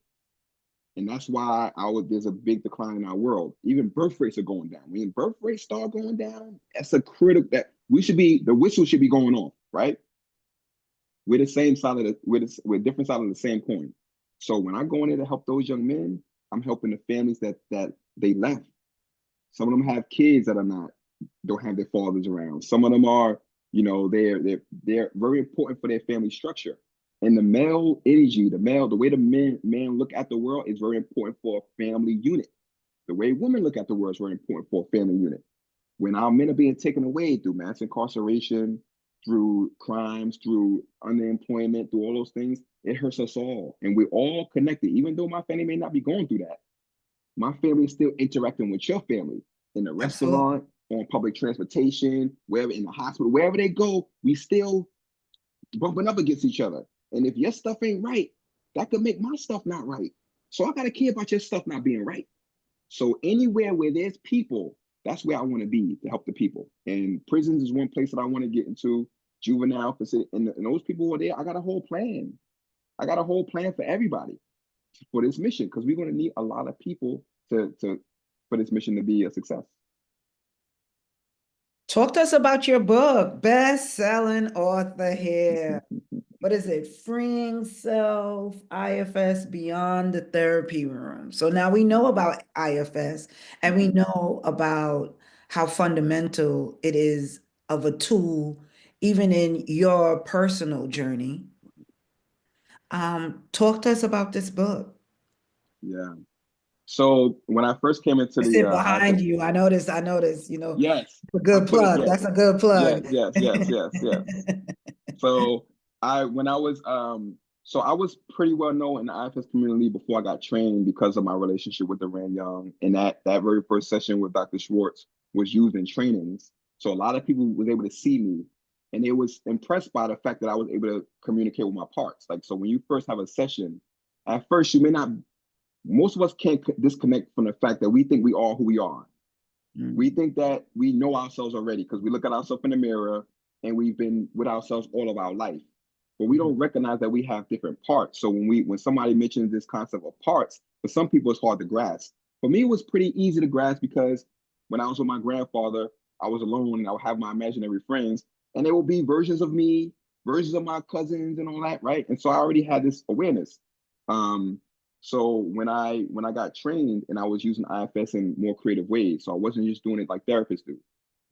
And that's why there's a big decline in our world. Even birth rates are going down. When birth rates start going down, that's a critical that the whistle should be going off, right? We're the same side of the we're different side of the same coin. So when I go in there to help those young men, I'm helping the families that they left. Some of them have kids that are not don't have their fathers around. Some of them are, you know, they're very important for their family structure. And the male energy, the way the man look at the world is very important for a family unit. The way women look at the world is very important for a family unit. When our men are being taken away through mass incarceration, through crimes, through unemployment, through all those things, it hurts us all. And we're all connected. Even though my family may not be going through that, my family is still interacting with your family in the Absolutely. restaurant, on public transportation, wherever in the hospital, wherever they go, we still bumping up against each other. And if your stuff ain't right, that could make my stuff not right. So I gotta care about your stuff not being right. So anywhere where there's people, that's where I want to be to help the people. And prisons is one place that I want to get into. Juvenile facility, and those people who are there, I got a whole plan. I got a whole plan for everybody for this mission because we're going to need a lot of people to for this mission to be a success. Talk to us about your book, best-selling author here. What is it? Freeing Self, IFS Beyond the Therapy Room. So now we know about IFS and we know about how fundamental it is of a tool, even in your personal journey. Talk to us about this book. Yeah. So when I first came into I the sit behind IFS, you. I noticed, yes, a I good put it, plug. yes, That's a good plug. yes. So when I was so I was pretty well known in the IFS community before I got trained because of my relationship with Duran Young. And that very first session with Dr. Schwartz was used in trainings. So a lot of people was able to see me and they was impressed by the fact that I was able to communicate with my parts. Like, so when you first have a session, at first you may not, most of us can't disconnect from the fact that we think we are who we are. We Mm, think that we know ourselves already because we look at ourselves in the mirror and we've been with ourselves all of our life. But we mhm, don't recognize that we have different parts. So when somebody mentions this concept of parts, for some people it's hard to grasp. For me, it was pretty easy to grasp because when I was with my grandfather, I was alone and I would have my imaginary friends, and there will be versions of me, versions of my cousins, and all that, right? And so I already had this awareness. Um, so when I got trained and I was using IFS in more creative ways, so I wasn't just doing it like therapists do.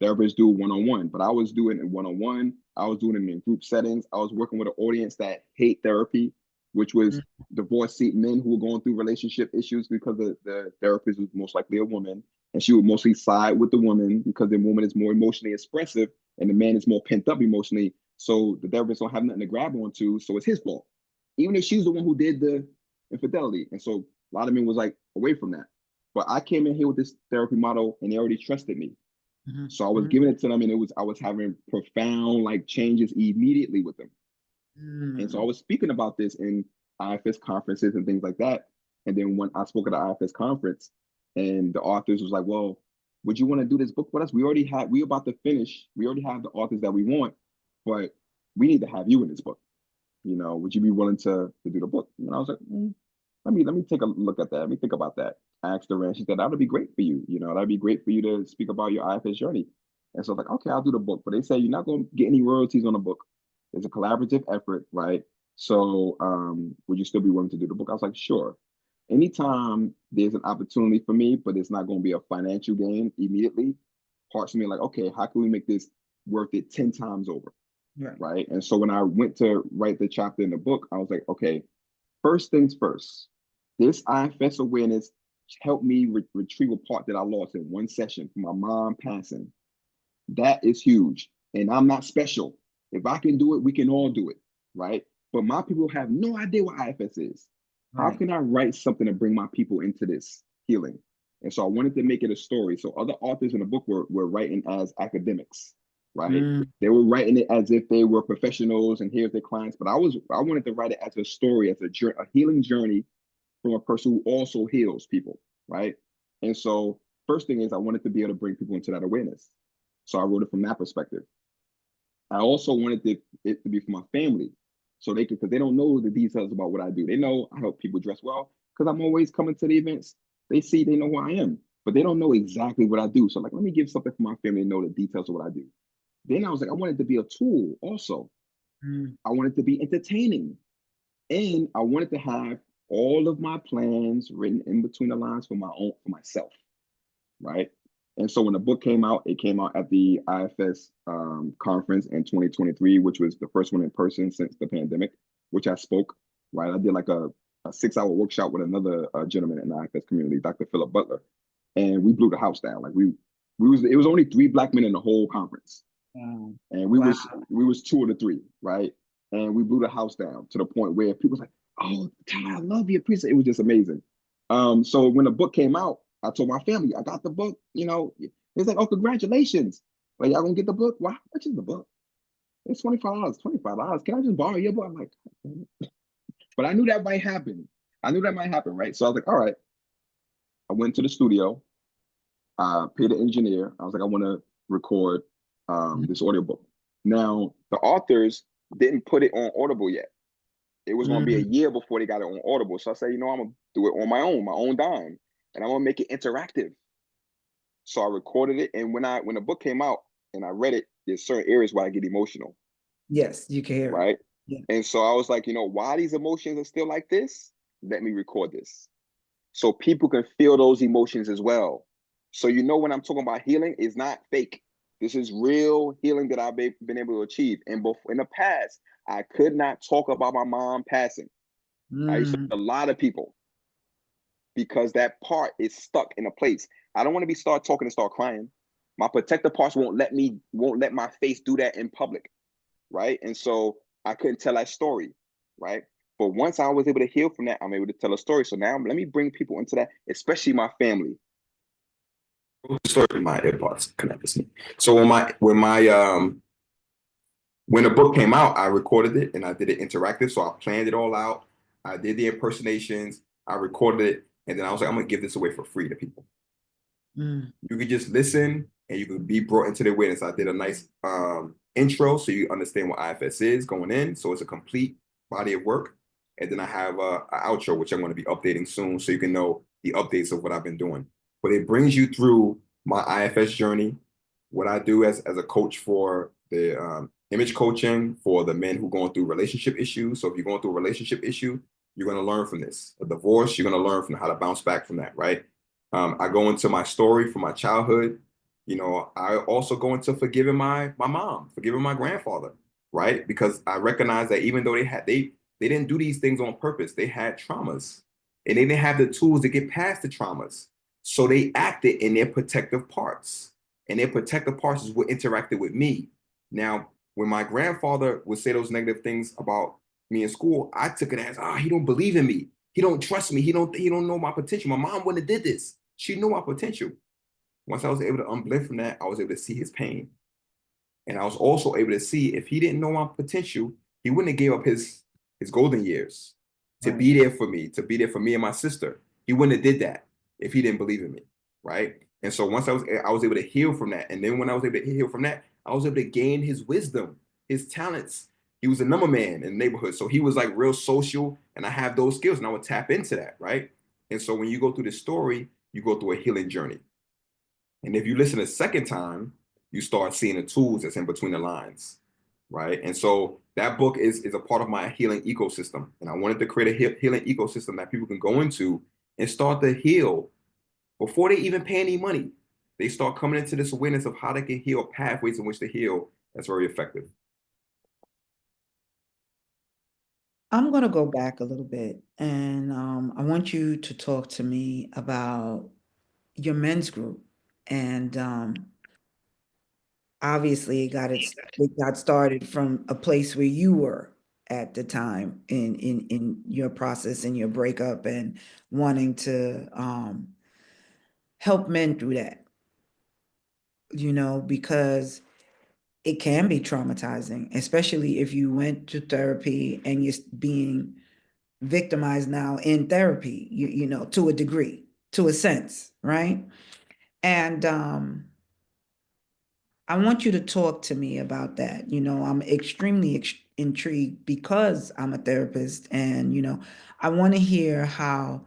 Therapists do one-on-one, but I was doing it in one-on-one. I was doing it in group settings. I was working with an audience that hate therapy, which was mm, divorced men who were going through relationship issues because the therapist was most likely a woman, and she would mostly side with the woman because the woman is more emotionally expressive and the man is more pent up emotionally. So the therapist don't have nothing to grab onto, so it's his fault, even if she's the one who did the infidelity. And so a lot of men was like away from that. But I came in here with this therapy model and they already trusted me. mhm, So I was mhm, giving it to them and I was having profound like changes immediately with them. And so I mm, was speaking about this in IFS conferences and things like that. And then when I spoke at the IFS conference and the authors was like, well, would you want to do this book with us? We about to finish. We already have the authors that we want, but we need to have you in this book. Would you be willing to do the book? And I was like, let me take a look at that. Let me think about that. I asked her and she said, that would be great for you. That'd be great for you to speak about your IFS journey. And so I was like, okay, I'll do the book. But they say you're not going to get any royalties on the book. It's a collaborative effort, right? So would you still be willing to do the book? I was like, sure. Anytime there's an opportunity for me, but it's not going to be a financial gain immediately, parts of me are like, okay, how can we make this worth it 10 times over? right. Right. And so when I went to write the chapter in the book, I was like, okay, first things first, this IFS awareness helped me retrieve a part that I lost in one session from my mom passing. That is huge. And I'm not special. If I can do it, we can all do it. Right. But my people have no idea what IFS is. How Right. can I write something to bring my people into this healing? And so I wanted to make it a story. So other authors in the book were writing as academics, right? Mm, They were writing it as if they were professionals and here's their clients. But I wanted to write it as a story, as a healing journey from a person who also heals people, right? And so first thing is I wanted to be able to bring people into that awareness. So I wrote it from that perspective. I also wanted it to be for my family. So they could, because they don't know the details about what I do. They know I help people dress well because I'm always coming to the events. They know who I am, but they don't know exactly what I do. So like, let me give something for my family to know the details of what I do. Then I was like, I wanted to be a tool also. mm, I wanted to be entertaining. And I wanted to have all of my plans written in between the lines for myself, right? And so when the book came out, it came out at the IFS conference in 2023, which was the first one in person since the pandemic, which I spoke, right? I did like a 6-hour workshop with another gentleman in the IFS community, Dr. Philip Butler, and we blew the house down. Like it was only 3 Black men in the whole conference, wow. and Wow. we was 2 of the 3, right? And we blew the house down to the point where people was like, "Oh, Ty, I love you, appreciate it." It was just amazing. So when the book came out, I told my family, I got the book. It's like, "Oh, congratulations! Like, y'all gonna get the book? Wow, how much is the book? It's $25. $25. Can I just borrow your book?" I'm like, but I knew that might happen. I knew that might happen, right? So I was like, all right. I went to the studio. Paid an engineer. I was like, I want to record this audiobook. Now, the authors didn't put it on Audible yet. It was going to be a Mm, year before they got it on Audible. So I said, I'm going to do it on my own dime, and I'm going to make it interactive. So I recorded it. And when the book came out, and I read it, there's certain areas where I get emotional, Yes, you can hear it. right? Yeah. And so I was like, why these emotions are still like this? Let me record this so people can feel those emotions as well. So when I'm talking about healing, it's not fake. This is real healing that I've been able to achieve. And in the past, I could not talk about my mom passing. I used to Mm, a lot of people because that part is stuck in a place. I don't want to be start talking and start crying. My protective parts won't let my face do that in public, right? And so I couldn't tell that story, right? But once I was able to heal from that, I'm able to tell a story. So now let me bring people into that, especially my family. Story, my AirPods connected. So when the book came out, I recorded it and I did it interactive. So I planned it all out. I did the impersonations. I recorded it, and then I was like, I'm gonna give this away for free to people. mm, You could just listen and you could be brought into the awareness. I did a nice intro so you understand what IFS is going in. So it's a complete body of work. And then I have an outro, which I'm going to be updating soon so you can know the updates of what I've been doing. But it brings you through my IFS journey, what I do as a coach for the image coaching for the men who are going through relationship issues. So if you're going through a relationship issue, you're going to learn from this. A divorce, you're going to learn from how to bounce back from that, right? I go into my story from my childhood. I also go into forgiving my mom, forgiving my grandfather, right? Because I recognize that even though they didn't do these things on purpose, they had traumas, and they didn't have the tools to get past the traumas. So they acted in their protective parts, and their protective parts is what interacted with me. Now, when my grandfather would say those negative things about me in school, I took it as, he don't believe in me. He don't trust me. He don't know my potential. My mom wouldn't have did this. She knew my potential. Once I was able to unblend from that, I was able to see his pain. And I was also able to see if he didn't know my potential, he wouldn't have gave up his golden years to right. be there for me, to be there for me and my sister. He wouldn't have did that if he didn't believe in me, right? And so once I was able to heal from that, and then when I was able to heal from that, I was able to gain his wisdom, his talents. He was a number man in the neighborhood, so he was like real social, and I have those skills, and I would tap into that, right? And so when you go through the story, you go through a healing journey. And if you listen a second time, you start seeing the tools that's in between the lines, right? And so that book is a part of my healing ecosystem. And I wanted to create a healing ecosystem that people can go into and start to heal before they even pay any money. They start coming into this awareness of how they can heal, pathways in which to heal. That's very effective. I'm going to go back a little bit and I want you to talk to me about your men's group. And obviously, it got started from a place where you were at the time in your process and your breakup and wanting to help men through that, because it can be traumatizing, especially if you went to therapy and you're being victimized now in therapy, to a degree, to a sense, right? And I want you to talk to me about that. I'm extremely intrigued because I'm a therapist, and I want to hear how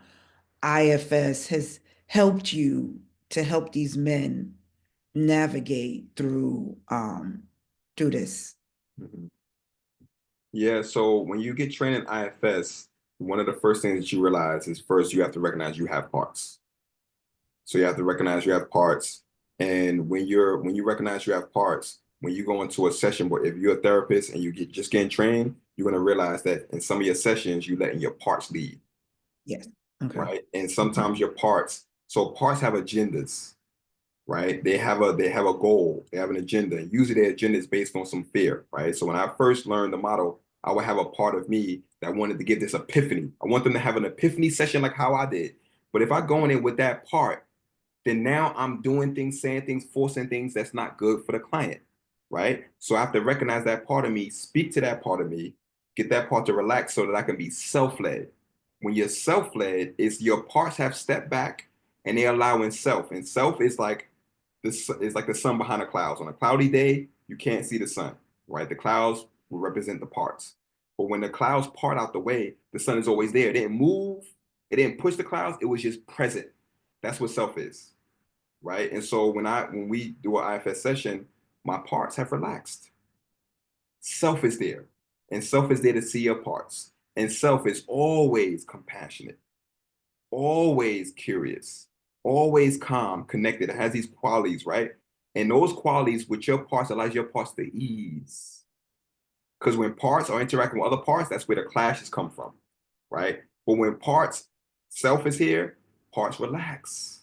IFS has helped you to help these men navigate through this. Mhm. Yeah, so when you get trained in IFS, one of the first things that you realize is first you have to recognize you have parts. So you have to recognize you have parts. And when you recognize you have parts, when you go into a session, but if you're a therapist and you get just getting trained, you're going to realize that in some of your sessions, you're letting your parts lead, Yes. Okay. right? And sometimes your parts, so parts have agendas, right? They have a goal, they have an agenda. And usually their agenda is based on some fear, right? So when I first learned the model, I would have a part of me that wanted to get this epiphany. I want them to have an epiphany session like how I did. But if I go in there with that part, then now I'm doing things, saying things, forcing things that's not good for the client, right? So I have to recognize that part of me, speak to that part of me, get that part to relax so that I can be self-led. When you're self-led, it's your parts have stepped back and they allow in self. And self is like this is like the sun behind the clouds. On a cloudy day, you can't see the sun, right? The clouds will represent the parts. But when the clouds part out the way, the sun is always there. It didn't move, it didn't push the clouds, it was just present. That's what self is, right? And so when we do an IFS session, my parts have relaxed. Self is there, and self is there to see your parts. And self is always compassionate, always curious, always calm, connected. It has these qualities, right? And those qualities with your parts allows your parts to ease. Because when parts are interacting with other parts, that's where the clashes come from, right? But when parts, self is here, parts relax,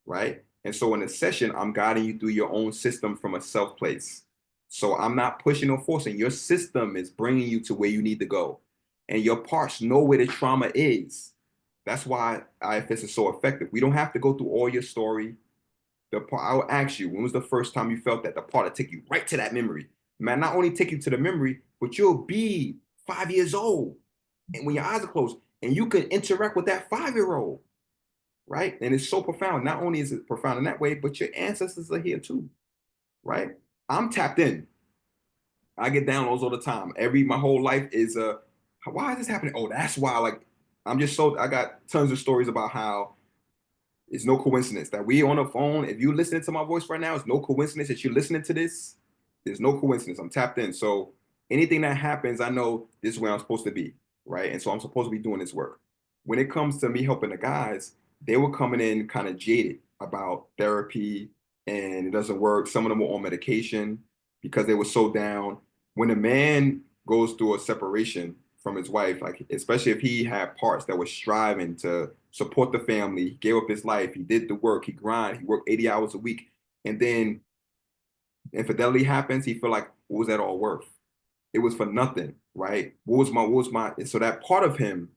right? And so in a session, I'm guiding you through your own system from a self place. So I'm not pushing or forcing. Your system is bringing you to where you need to go. And your parts know where the trauma is. That's why IFS is so effective. We don't have to go through all your story. The part I will ask you, when was the first time you felt that? The part that take you right to that memory. Man, not only take you to the memory, but you'll be 5 years old. And when your eyes are closed, and you can interact with that 5-year-old, right? And it's so profound. Not only is it profound in that way, but your ancestors are here too, right? I'm tapped in. I get downloads all the time. My whole life is why is this happening? Oh, that's why. Like, I got tons of stories about how it's no coincidence that we on the phone. If you listening to my voice right now, it's no coincidence that you're listening to this. There's no coincidence. I'm tapped in. So anything that happens, I know this is where I'm supposed to be, right? And so I'm supposed to be doing this work. When it comes to me helping the guys, they were coming in kind of jaded about therapy and it doesn't work. Some of them were on medication because they were so down. When a man goes through a separation from his wife, like especially if he had parts that were striving to support the family, he gave up his life, he did the work, he grind, he worked 80 hours a week, and then infidelity happens, he feel like, what was that all worth? It was for nothing, right? So that part of him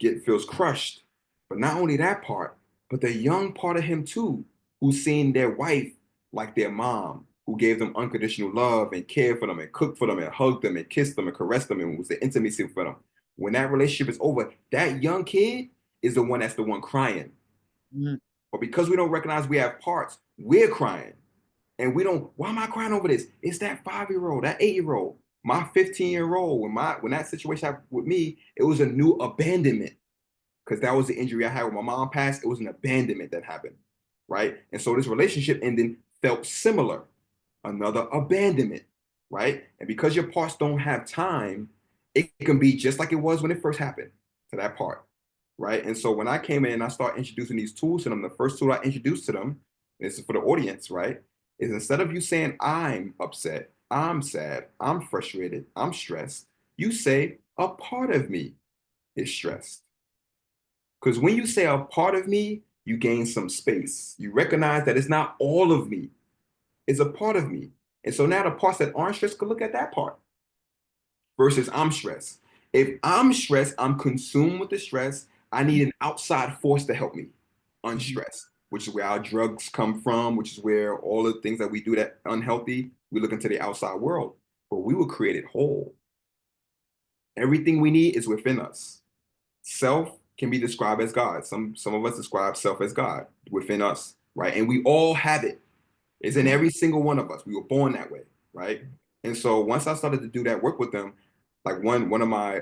feels crushed. But not only that part, but the young part of him too, who's seen their wife like their mom, who gave them unconditional love and cared for them and cooked for them and hugged them and kissed them and caressed them and was the intimacy for them. When that relationship is over, that young kid is that's the one crying. Mm. But because we don't recognize we have parts, we're crying. And we don't, why am I crying over this? It's that 5-year-old, that 8-year-old, my 15-year-old. When that situation happened with me, it was a new abandonment because that was the injury I had when my mom passed. It was an abandonment that happened, right? And so this relationship ending felt similar, another abandonment, right? And because your parts don't have time, it can be just like it was when it first happened to that part, right? And so when I came in and I started introducing these tools to them, the first tool I introduced to them, this is for the audience, right? Is instead of you saying, I'm upset, I'm sad, I'm frustrated, I'm stressed, you say, a part of me is stressed. Because when you say a part of me, you gain some space. You recognize that it's not all of me, it's a part of me. And so now the parts that aren't stressed can look at that part versus I'm stressed. If I'm stressed, I'm consumed with the stress. I need an outside force to help me unstress, which is where our drugs come from, which is where all the things that we do that unhealthy, we look into the outside world. But we were created whole. Everything we need is within us. Self can be described as God. Some of us describe self as God within us, right? And we all have it. It's in every single one of us. We were born that way, right? And so once I started to do that work with them, like one of my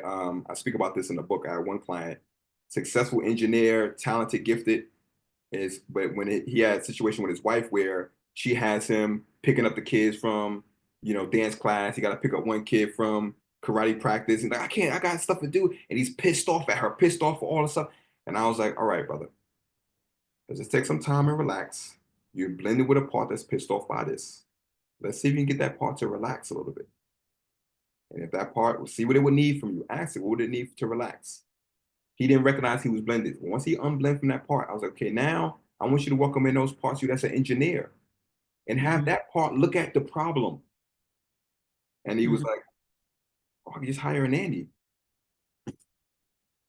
I speak about this in the book. I had one client, successful engineer, talented, gifted, but he had a situation with his wife where she has him picking up the kids from dance class. He got to pick up one kid from karate practice. And like, I got stuff to do. And he's pissed off at her, pissed off for all the stuff. And I was like, all right, brother, let's just take some time and relax. You're blended with a part that's pissed off by this. Let's see if you can get that part to relax a little bit. And if that part, we'll see what it would need from you. Ask it, what would it need to relax? He didn't recognize he was blended. Once he unblended from that part, I was like, okay, now I want you to welcome in those parts you that's an engineer and have that part look at the problem. And he was like, oh, I can just hire an Andy.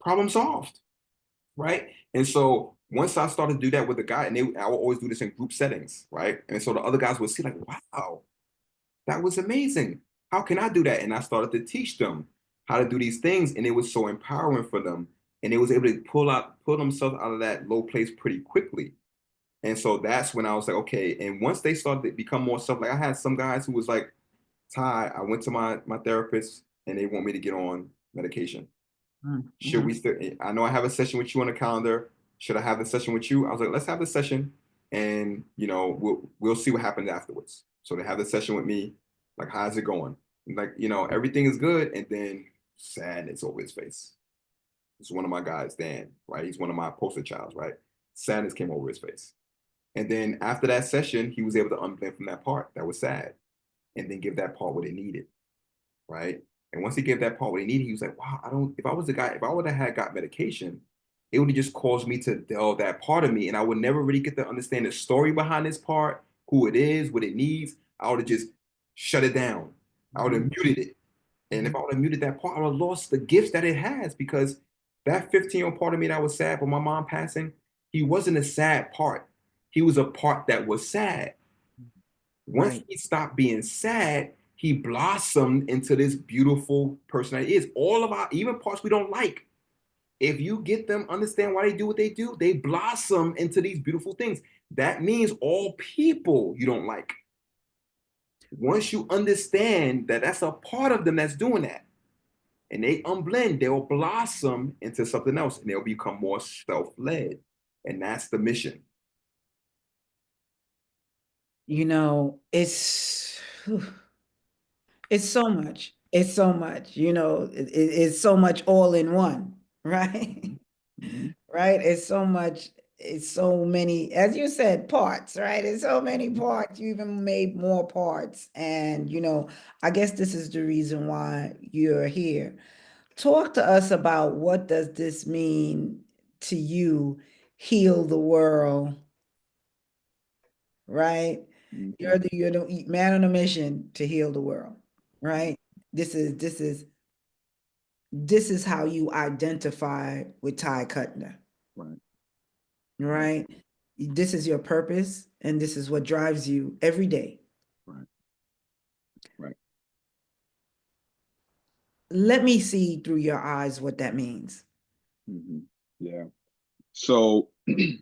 Problem solved, right? And so once I started to do that with the guy, and I would always do this in group settings, right? And so the other guys would see like, wow, that was amazing. How can I do that? And I started to teach them how to do these things, and it was so empowering for them. And they was able to pull themselves out of that low place pretty quickly. And so that's when I was like, okay. And once they started to become more self, like I had some guys who was like, Ty, I went to my therapist and they want me to get on medication. Should we still, I know I have a session with you on the calendar. Should I have the session with you? I was like, let's have the session and we'll see what happens afterwards. So they have the session with me, like, how's it going? And like, you know, everything is good, and then sadness over his face. It's one of my guys, Dan, right? He's one of my poster childs, right? Sadness came over his face. And then after that session, he was able to unblend from that part that was sad and then give that part what it needed, right? And once he gave that part what he needed, he was like, wow, if I was the guy, if I would have had got medication, it would have just caused me to dull that part of me. And I would never really get to understand the story behind this part, who it is, what it needs. I would have just shut it down. I would have muted it. And if I would have muted that part, I would have lost the gifts that it has, because that 15-year-old part of me that was sad for my mom passing, he wasn't a sad part. He was a part that was sad. Once he stopped being sad, he blossomed into this beautiful person that he is. All of our, even parts we don't like, if you get them, understand why they do what they do, they blossom into these beautiful things. That means all people you don't like. Once you understand that that's a part of them that's doing that, and they unblend, they'll blossom into something else, and they'll become more self-led. And that's the mission. You know, it's so much. It's so much, you know, it's so much all in one, right? Right? It's so much, it's so many, as you said, parts, right? It's so many parts. You even made more parts. And, you know, I guess this is the reason why you're here. Talk to us about, what does this mean to you, heal the world, right? You're the man on a mission to heal the world, right? This is how you identify with Ty Cutner, Right. right? This is your purpose, and this is what drives you every day. Right. Right. Let me see through your eyes what that means. Yeah. So the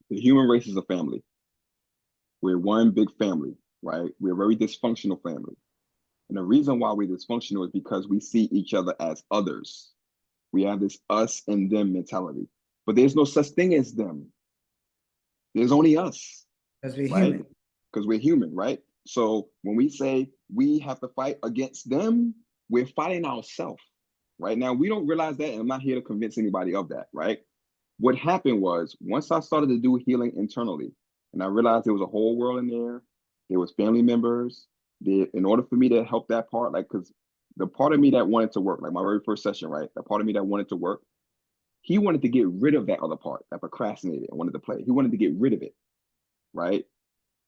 human race is a family. We're one big family, right? We're a very dysfunctional family. And the reason why we're dysfunctional is because we see each other as others. We have this us and them mentality. But there's no such thing as them. There's only us, Because we're right? human. Because we're human, right? So when we say we have to fight against them, we're fighting ourselves. Right now, we don't realize that, and I'm not here to convince anybody of that, right? What happened was, once I started to do healing internally, and I realized there was a whole world in there was family members. In order for me to help that part, like, because the part of me that wanted to work, like my very first session, right? The part of me that wanted to work, he wanted to get rid of that other part that procrastinated and wanted to play. He wanted to get rid of it, right?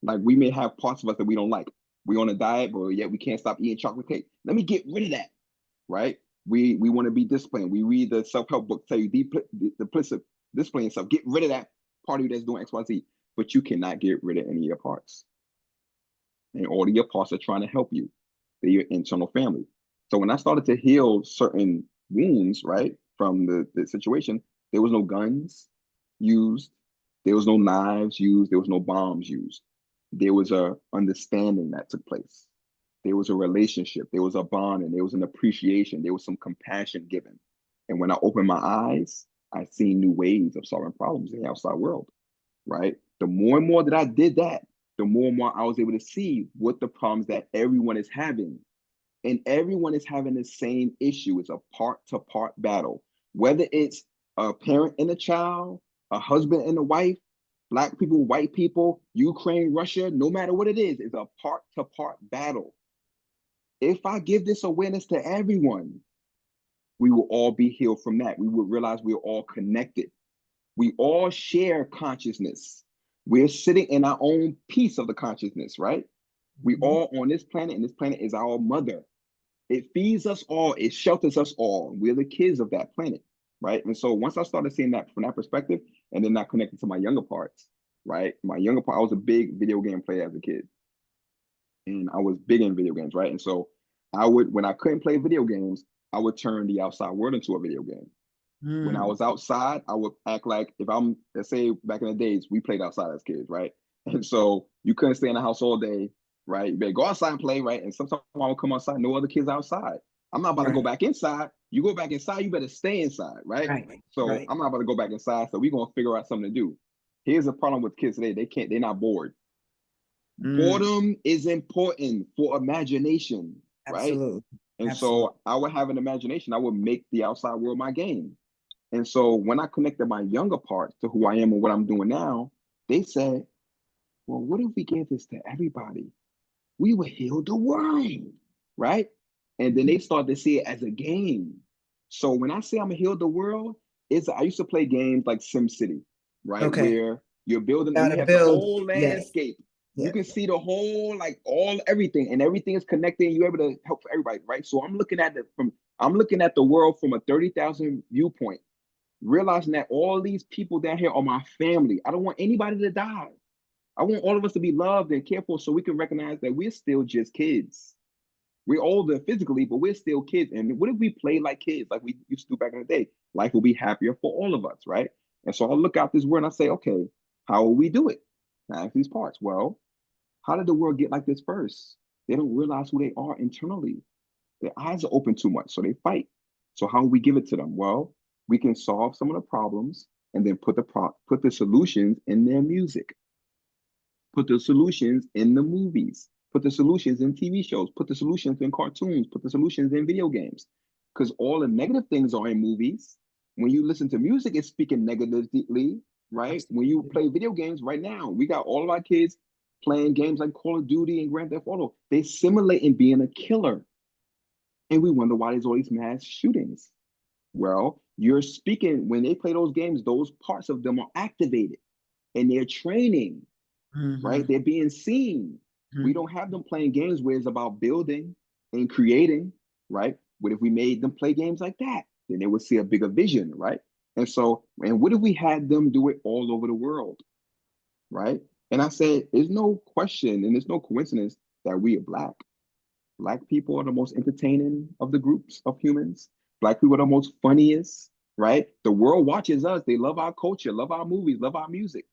Like, we may have parts of us that we don't like. We on a diet, but yet we can't stop eating chocolate cake. Let me get rid of that, right? We want to be disciplined. We read the self-help book, tell you discipline yourself. Get rid of that part of you that's doing X, Y, Z. But you cannot get rid of any of your parts. And all of your parts are trying to help you. They're your internal family. So when I started to heal certain wounds, right, from the situation, there was no guns used. There was no knives used. There was no bombs used. There was a understanding that took place. There was a relationship. There was a bond, and there was an appreciation. There was some compassion given. And when I opened my eyes, I seen new ways of solving problems in the outside world, right? The more and more that I did that, the more and more I was able to see what the problems that everyone is having. And everyone is having the same issue. It's a part-to-part battle. Whether it's a parent and a child, a husband and a wife, Black people, white people, Ukraine, Russia, no matter what it is, it's a part-to-part battle. If I give this awareness to everyone, we will all be healed from that. We will realize we're all connected. We all share consciousness. We're sitting in our own piece of the consciousness, right? We all on this planet, and this planet is our mother. It feeds us all, it shelters us all. We're the kids of that planet, right? And so once I started seeing that from that perspective, and then that connected to my younger parts, right? My younger part, I was a big video game player as a kid. And I was big in video games, right? And so I would, when I couldn't play video games, I would turn the outside world into a video game. When I was outside, I would act like, if I'm, let's say back in the days, we played outside as kids, right? And so you couldn't stay in the house all day, right? You better go outside and play, right? And sometimes I would come outside, no other kids outside. I'm not about to go back inside. You go back inside, you better stay inside, right? So I'm not about to go back inside. So we're gonna figure out something to do. Here's the problem with kids today. They're not bored. Boredom is important for imagination, right? Absolutely. And Absolutely. so I would have an imagination. I would make the outside world my game. And so when I connected my younger parts to who I am and what I'm doing now, they said, well, what if we gave this to everybody? We would heal the world, right? And then they started to see it as a game. So when I say I'm gonna heal the world, it's I used to play games like SimCity, right? Okay. Where you're building and you Gotta have the build. whole Yes. landscape. You Yes. can see the whole, like all everything, and everything is connected, and you're able to help everybody, right? So I'm looking at the world from a 30,000 viewpoint, realizing that all these people down here are my family. I don't want anybody to die. I want all of us to be loved and cared for so we can recognize that we're still just kids. We're older physically, but we're still kids. And what if we play like kids, like we used to do back in the day? Life will be happier for all of us, right? And so I look out this world and I say, okay, how will we do it? I ask these parts. Well, how did the world get like this first? They don't realize who they are internally. Their eyes are open too much, so they fight. So how do we give it to them? Well, we can solve some of the problems and then put the solutions in their music, put the solutions in the movies, put the solutions in TV shows, put the solutions in cartoons, put the solutions in video games. Because all the negative things are in movies. When you listen to music, it's speaking negatively, right? When you Absolutely. play video games right now, we got all of our kids playing games like Call of Duty and Grand Theft Auto. They simulate in being a killer. And we wonder why there's all these mass shootings. Well, you're speaking, when they play those games, those parts of them are activated and they're training, right? Mhm. They're being seen. We Mhm. don't have them playing games where it's about building and creating, right? What if we made them play games like that? Then they would see a bigger vision, right? And so, and what if we had them do it all over the world, right? And I said, there's no question and there's no coincidence that we are Black. Black people are the most entertaining of the groups of humans. Black people are the most funniest, right? The world watches us. They love our culture, love our movies, love our music.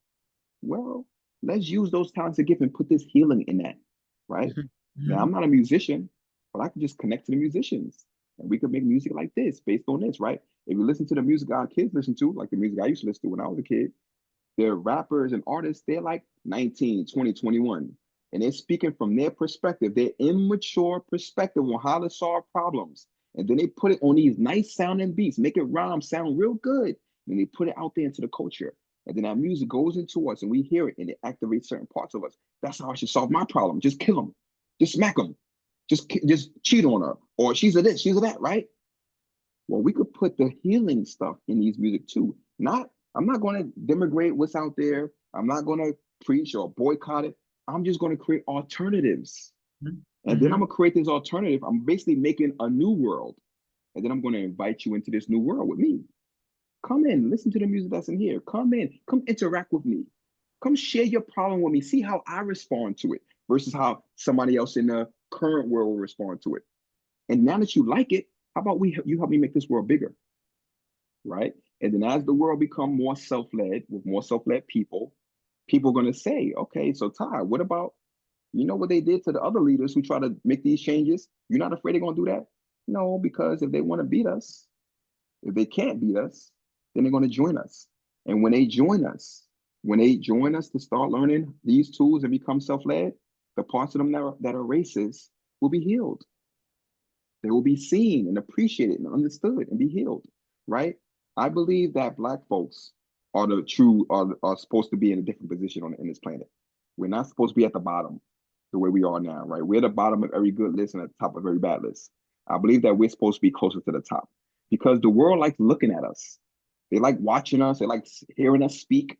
Well, let's use those talents and gift and put this healing in that, right? Mhm. Now, I'm Mhm. not a musician, but I can just connect to the musicians and we could make music like this based on this, right? If you listen to the music our kids listen to, like the music I used to listen to when I was a kid, they're rappers and artists, they're like 19, 20, 21. And they're speaking from their perspective, their immature perspective on how to solve problems. And then they put it on these nice sounding beats, make it rhyme, sound real good. And they put it out there into the culture. And then that music goes into us and we hear it and it activates certain parts of us. That's how I should solve my problem. Just kill them. Just smack them. Just cheat on her. Or she's a this, she's a that, right? Well, we could put the healing stuff in these music too. I'm not going to demigrate what's out there. I'm not going to preach or boycott it. I'm just going to create alternatives. Mhm. And then I'm Mhm. going to create this alternative. I'm basically making a new world. And then I'm going to invite you into this new world with me. Come in, listen to the music that's in here. Come in, come interact with me. Come share your problem with me. See how I respond to it versus how somebody else in the current world will respond to it. And now that you like it, how about you help me make this world bigger? Right? And then as the world become more self-led with more self-led people, people are going to say, okay, so Ty, what about, you know what they did to the other leaders who try to make these changes? You're not afraid they're going to do that? No, because if they want to beat us, if they can't beat us, then they're going to join us. And when they join us to start learning these tools and become self-led, the parts of them that are racist will be healed. They will be seen and appreciated and understood and be healed, right? I believe that Black folks are the true are supposed to be in a different position on in this planet. We're not supposed to be at the bottom the way we are now, right? We're at the bottom of every good list and at the top of every bad list. I believe that we're supposed to be closer to the top because the world likes looking at us. They like watching us. They like hearing us speak.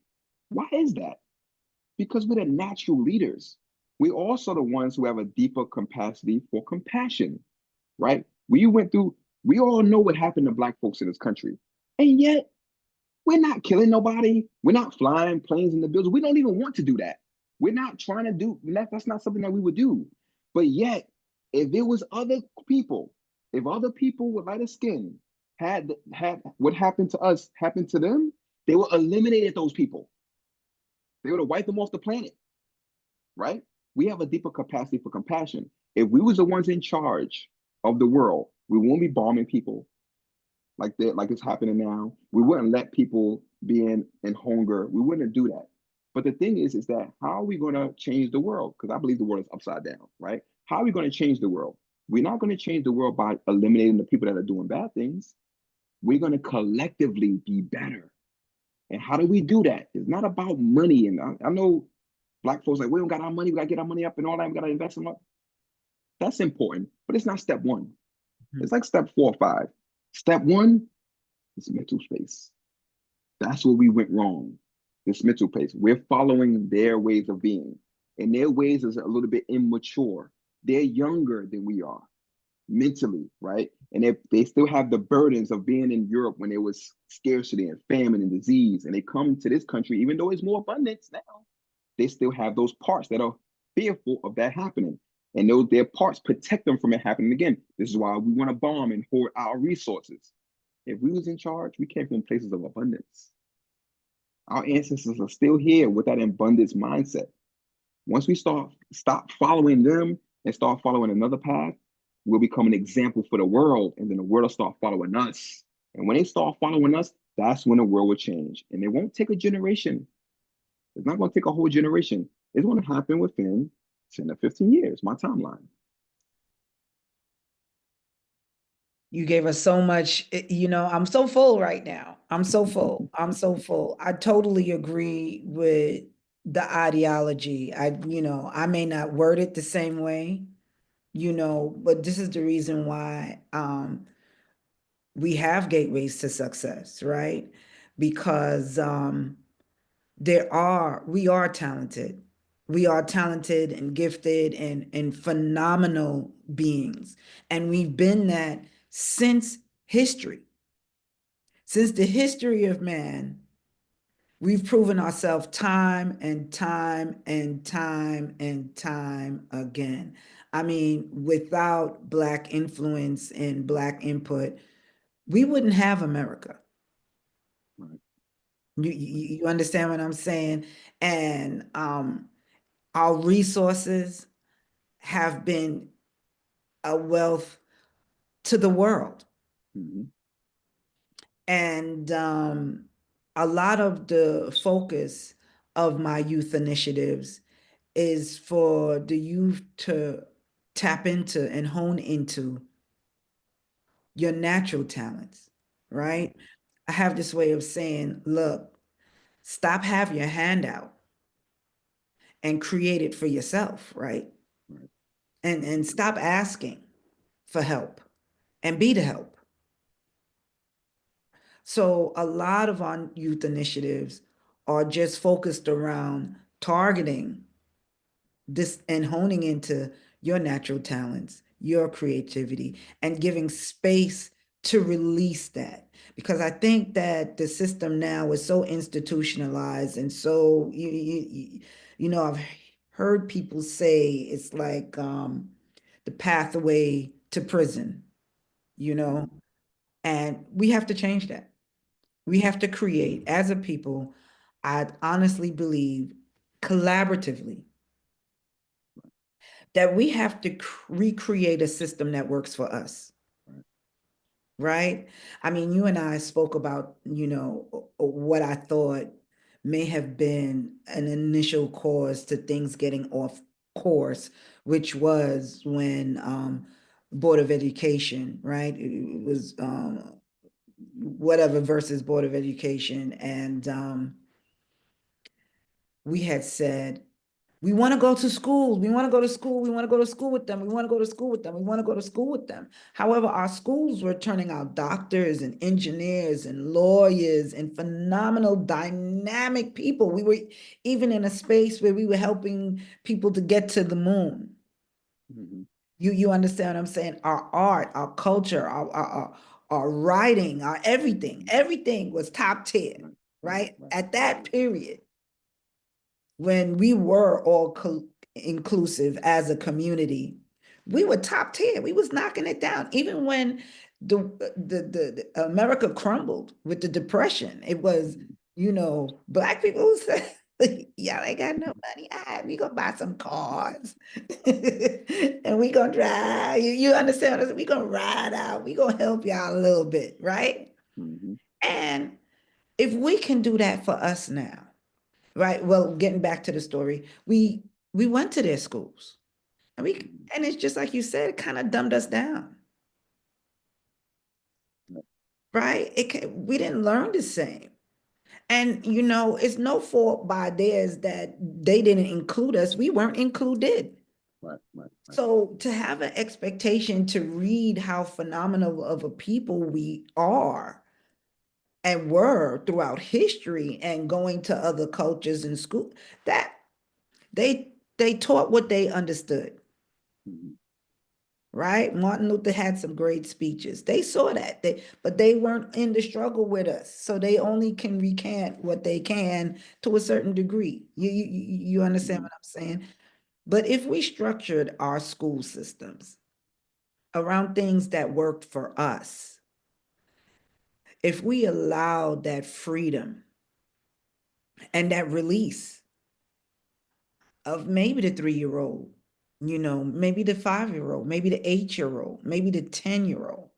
Why is that? Because we're the natural leaders. We're also the ones who have a deeper capacity for compassion, right? We all know what happened to Black folks in this country. And yet, we're not killing nobody. We're not flying planes in the buildings. We don't even want to do that. We're not trying to do that's not something that we would do. But yet, if there was other people, if other people with lighter skin had what happened to us happen to them, they would eliminate those people. They would have wiped them off the planet, right? We have a deeper capacity for compassion. If we was the ones in charge of the world, we won't be bombing people like it's happening now. We wouldn't let people be in hunger. We wouldn't do that. But the thing is that how are we going to change the world? Because I believe the world is upside down, right? How are we going to change the world? We're not going to change the world by eliminating the people that are doing bad things. We're going to collectively be better. And how do we do that? It's not about money. And I know Black folks like, we don't got our money, we got to get our money up and all that, we got to invest in it. That's important, but it's not step one. It's like step 4 or 5. Step 1 is mental space. That's where we went wrong. This mental space. We're following their ways of being, and their ways is a little bit immature. They're younger than we are mentally, right? And they still have the burdens of being in Europe when there was scarcity and famine and disease, and they come to this country, even though it's more abundance now, they still have those parts that are fearful of that happening. And those their parts protect them from it happening again. This is why we want to bomb and hoard our resources. If we was in charge, we came from places of abundance. Our ancestors are still here with that abundance mindset. Once we stop following them and start following another path, we'll become an example for the world, and then the world will start following us. And when they start following us, that's when the world will change. And it won't take a generation. It's not going to take a whole generation. It's going to happen within 10 to 15 years, my timeline. You gave us so much, I'm so full right now. I'm so full. I'm so full. I totally agree with the ideology. I may not word it the same way, but this is the reason why we have gateways to success, right? Because we are talented. We are talented and gifted and phenomenal beings. And we've been that since history. Since the history of man, we've proven ourselves time and time and time and time again. I mean, without Black influence and Black input, we wouldn't have America. Right. You understand what I'm saying? And our resources have been a wealth to the world. Mm-hmm. And a lot of the focus of my youth initiatives is for the youth to tap into and hone into your natural talents, right? I have this way of saying, look, stop having your hand out and create it for yourself, right? Right. And stop asking for help and be the help. So a lot of our youth initiatives are just focused around targeting this and honing into your natural talents, your creativity, and giving space to release that. Because I think that the system now is so institutionalized and so I've heard people say it's like the pathway to prison, and we have to change that. We have to create, as a people, I honestly believe, collaboratively, that we have to recreate a system that works for us. Right? I mean, you and I spoke about, what I thought may have been an initial cause to things getting off course, which was when Board of Education, right? It was whatever versus Board of Education. And we had said, we want to go to school. We want to go to school. We want to go to school with them. We want to go to school with them. We want to go to school with them. However, our schools were turning out doctors and engineers and lawyers and phenomenal, dynamic people. We were even in a space where we were helping people to get to the moon. Mm-hmm. You understand what I'm saying? Our art, our culture, our writing, our everything was top tier, right? At that period, when we were all inclusive as a community, we were top tier. We was knocking it down. Even when the America crumbled with the Depression, it was, Black people who said, y'all ain't got no money. We gonna buy some cars and we gonna drive. You understand what I'm saying? We gonna ride out. We gonna help y'all a little bit, right? Mm-hmm. And if we can do that for us now, right? Well, getting back to the story, we went to their schools, and it's just like you said, it kind of dumbed us down, right? We didn't learn the same. And it's no fault by theirs that they didn't include us. We weren't included. Right, right, right. So to have an expectation to read how phenomenal of a people we are and were throughout history and going to other cultures in school, that they taught what they understood, Mhm. right? Martin Luther had some great speeches. They saw that. But they weren't in the struggle with us. So they only can recant what they can to a certain degree. You understand Mhm. what I'm saying? But if we structured our school systems around things that worked for us, if we allowed that freedom and that release of maybe the 3-year-old, maybe the 5-year-old, maybe the 8-year-old, maybe the 10-year-old,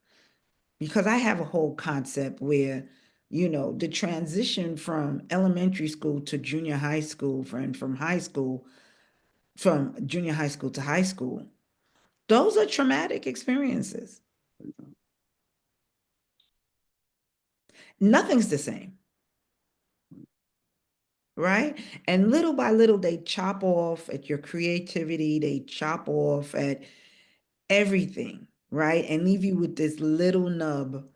because I have a whole concept where, the transition from elementary school to junior high school, from high school, from junior high school to high school, those are traumatic experiences. Nothing's the same, right? And little by little, they chop off at your creativity, they chop off at everything, right? And leave you with this little nub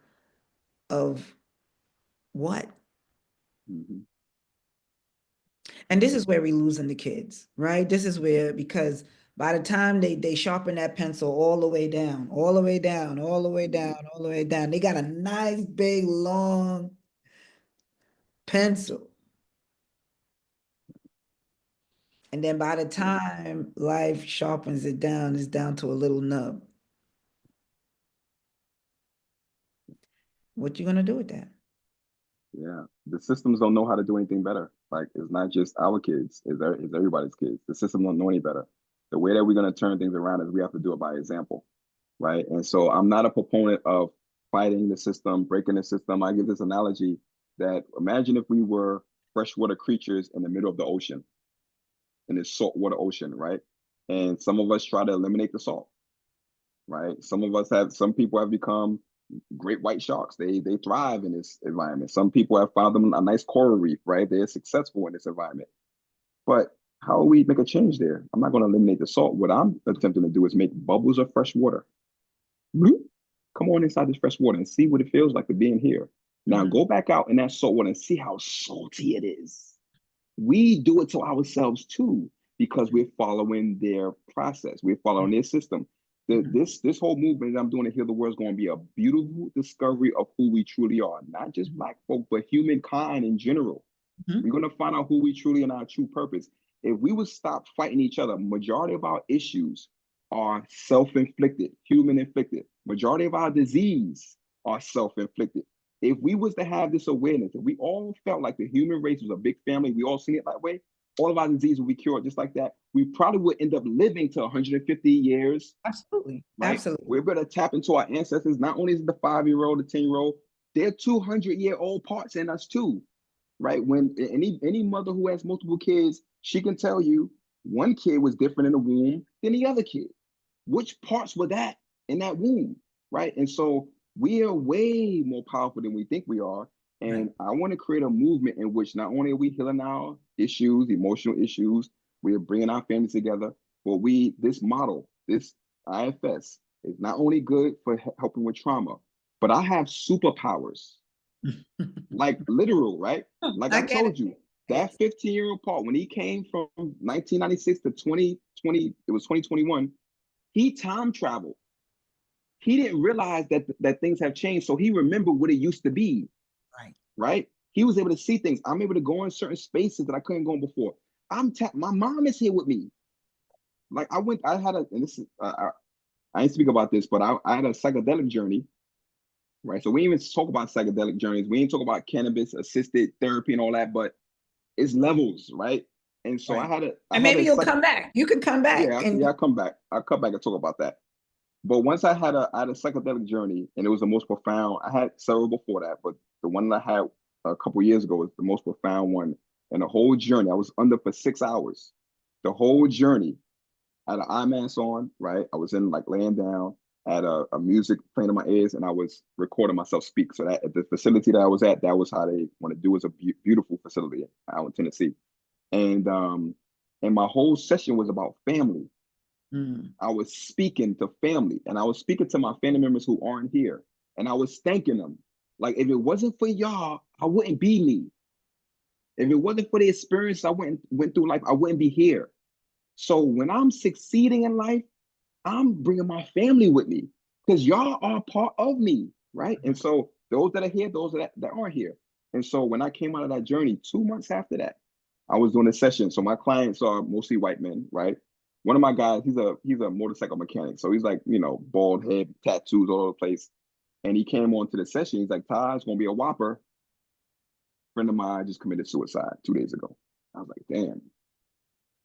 of what? Mhm. And this is where we losing the kids, right? This is where, because by the time they sharpen that pencil all the way down, all the way down, all the way down, all the way down, they got a nice big long pencil. And then by the time life sharpens it down, it's down to a little nub. What you gonna do with that? Yeah, the systems don't know how to do anything better. Like it's not just our kids; it's everybody's kids. The system don't know any better. The way that we're gonna turn things around is we have to do it by example, right? And so I'm not a proponent of fighting the system, breaking the system. I give this analogy that imagine if we were freshwater creatures in the middle of the ocean, in this saltwater ocean, right? And some of us try to eliminate the salt, right? Some people have become great white sharks. They thrive in this environment. Some people have found them a nice coral reef, right? They're successful in this environment. But how do we make a change there? I'm not going to eliminate the salt. What I'm attempting to do is make bubbles of fresh water. Bloop. Come on inside this fresh water and see what it feels like to be in here. Now Mhm. go back out in that salt water and see how salty it is. We do it to ourselves too because we're following their process. We're following their system. Mhm. This whole movement that I'm doing to heal the world is going to be a beautiful discovery of who we truly are, not just Black folk, but humankind in general. Mhm. We're going to find out who we truly and our true purpose. If we would stop fighting each other, majority of our issues are self-inflicted, human inflicted. Majority of our disease are self-inflicted. If we was to have this awareness, if we all felt like the human race was a big family, we all seen it that way, all of our disease would be cured just like that. We probably would end up living to 150 years, Absolutely. right? Absolutely. We're going to tap into our ancestors. Not only is it the 5-year-old, the 10-year-old, they're 200-year-old parts in us too, right? When any mother who has multiple kids, she can tell you one kid was different in the womb than the other kid. Which parts were that in that womb, right? And so we are way more powerful than we think we are. Right. And I want to create a movement in which not only are we healing our issues, emotional issues, we're bringing our families together, but this model, this IFS, is not only good for helping with trauma, but I have superpowers, like literal, right? Like I I get it. told you, Yes. that 15-year-old part, when he came from 1996 to 2020, it was 2021, he time traveled. He didn't realize that things have changed. So he remembered what it used to be, Right. right? He was able to see things. I'm able to go in certain spaces that I couldn't go in before. My mom is here with me. Like I had a, and this is, I didn't speak about this, but I had a psychedelic journey, right? So we didn't even talk about psychedelic journeys. We didn't talk about cannabis assisted therapy and all that, but it's levels, right? And so Right. I And had maybe a you'll psych, come back. You could come back yeah, and yeah, I'll come back and talk about that. But once I had a psychedelic journey, and it was the most profound. I had several before that, but the one that I had a couple years ago was the most profound one. And the whole journey, I was under for 6 hours. The whole journey, I had an eye mask on, right? I was in like laying down, I had a music playing in my ears, and I was recording myself speak. So that at the facility that I was at, that was how they want to do. It was a beautiful facility out in Tennessee. And my whole session was about family. I was speaking to family, and I was speaking to my family members who aren't here, and I was thanking them. Like, if it wasn't for y'all, I wouldn't be me. If it wasn't for the experience I went through life, I wouldn't be here. So when I'm succeeding in life, I'm bringing my family with me because y'all are part of me, right? And so those that are here, those that aren't here. And so when I came out of that journey, 2 months after that, I was doing a session. So my clients are mostly white men, right? One of my guys, he's a motorcycle mechanic. So he's like, bald head, tattoos all over the place. And he came on to the session. He's like, Ty, it's gonna be a whopper. Friend of mine just committed suicide 2 days ago. I was like, damn.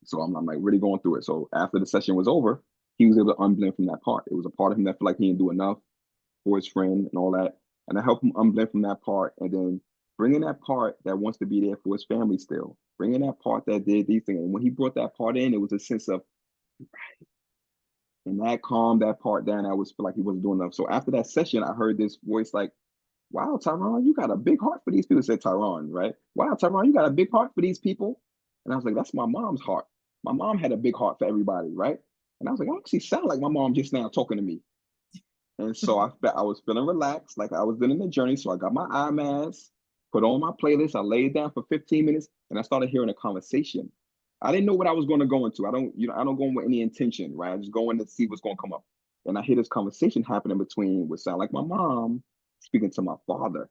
So I'm like really going through it. So after the session was over, he was able to unblend from that part. It was a part of him that felt like he didn't do enough for his friend and all that. And I helped him unblend from that part, and then bringing that part that wants to be there for his family still, bringing that part that did these things. And when he brought that part in, it was a sense of, right. And that calmed that part down. I was feel like he wasn't doing enough. So after that session, I heard this voice like, wow, Tyron, you got a big heart for these people. Said Tyron, right? Wow, Tyron, you got a big heart for these people. And I was like, that's my mom's heart. My mom had a big heart for everybody, right? And I was like, I actually sound like my mom just now talking to me. And so I was feeling relaxed, like I was in the journey. So I got my eye mask, put on my playlist. I laid down for 15 minutes, and I started hearing a conversation. I didn't know what I was going to go into. I don't go in with any intention, right? I just go in to see what's going to come up. And I hear this conversation happening between what sound like my mom speaking to my father.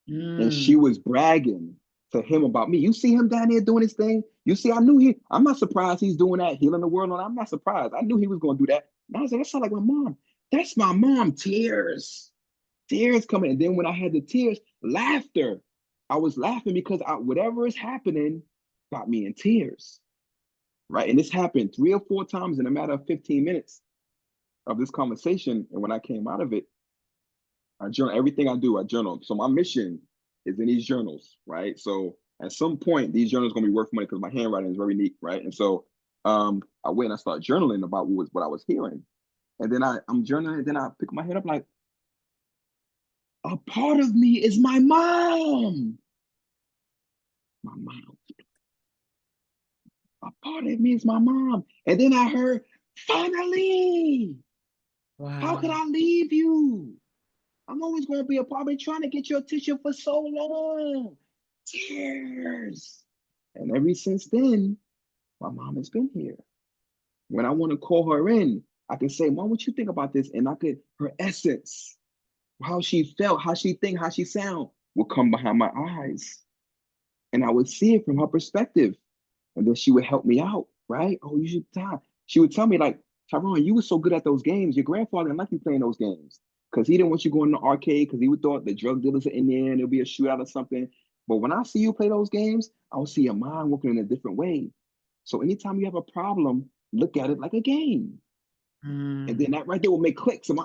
And she was bragging to him about me. You see him down there doing his thing. You see, I'm not surprised he's doing that, healing the world. I'm not surprised. I knew he was going to do that. And I was like, that sounds like my mom. That's my mom. Tears coming. And then when I had the tears, laughter. I was laughing because whatever is happening got me in tears, right? And this happened 3 or 4 times in a matter of 15 minutes of this conversation. And when I came out of it, I journal everything I do. I journal. So my mission is in these journals, right? So at some point, these journals are gonna be worth money because my handwriting is very neat, right? And so I went and I started journaling about what I was hearing. And then I'm journaling, and then I pick my head up like, a part of me is my mom. My mom. A part of me is my mom. And then I heard, finally, how could I leave you? I'm always going to be a part. I've been trying to get your attention for so long. Tears. And ever since then, my mom has been here. When I want to call her in, I can say, Mom, what you think about this? And her essence, how she felt, how she think, how she sound will come behind my eyes. And I would see it from her perspective. And then she would help me out, right? Oh, you should die. She would tell me, like, Tyron, you were so good at those games. Your grandfather didn't like you playing those games because he didn't want you going to the arcade because he would thought the drug dealers are in there and there'll be a shootout or something. But when I see you play those games, I'll see your mind working in a different way. So anytime you have a problem, look at it like a game. And then that right there will make clicks. And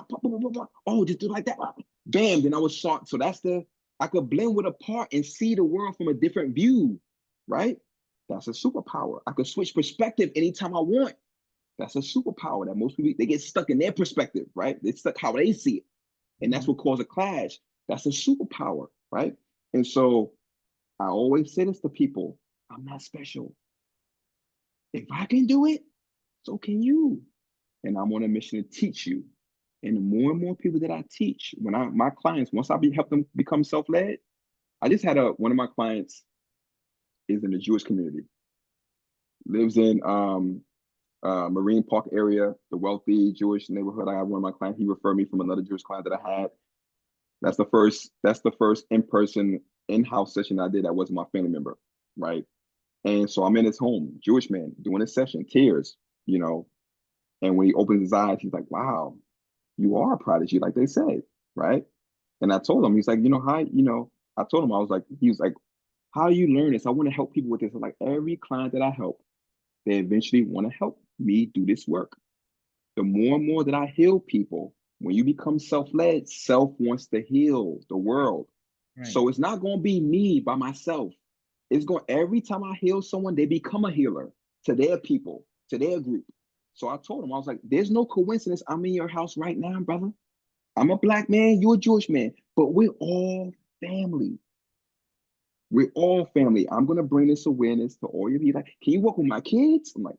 oh, just do like that. Bam, then I was shocked. So I could blend with a part and see the world from a different view, right? That's a superpower. I could switch perspective anytime I want. That's a superpower that most people, they get stuck in their perspective, right? They stuck how they see it. And that's what causes a clash. That's a superpower, right? And so I always say this to people, I'm not special. If I can do it, so can you. And I'm on a mission to teach you. And the more and more people that I teach, my clients, once help them become self-led, I just had one of my clients is in the Jewish community, lives in Marine Park area, the wealthy Jewish neighborhood. I have one of my clients, he referred me from another Jewish client that I had. That's the first in-person in-house session I did that wasn't my family member, right? And so I'm in his home, Jewish man, doing his session, tears, and when he opens his eyes, he's like, wow, you are a prodigy, like they say, right? And I told him, he's like, I told him, he was like, how do you learn this? I want to help people with this. I'm like, every client that I help, they eventually want to help me do this work. The more and more that I heal people, when you become self-led, self wants to heal the world. Right. So it's not going to be me by myself. It's going every time I heal someone, they become a healer to their people, to their group. So I told him, I was like, there's no coincidence I'm in your house right now, brother. I'm a black man, you're a Jewish man, but we're all family. We're all family. I'm gonna bring this awareness to all of you. Like, can you work with my kids? I'm like,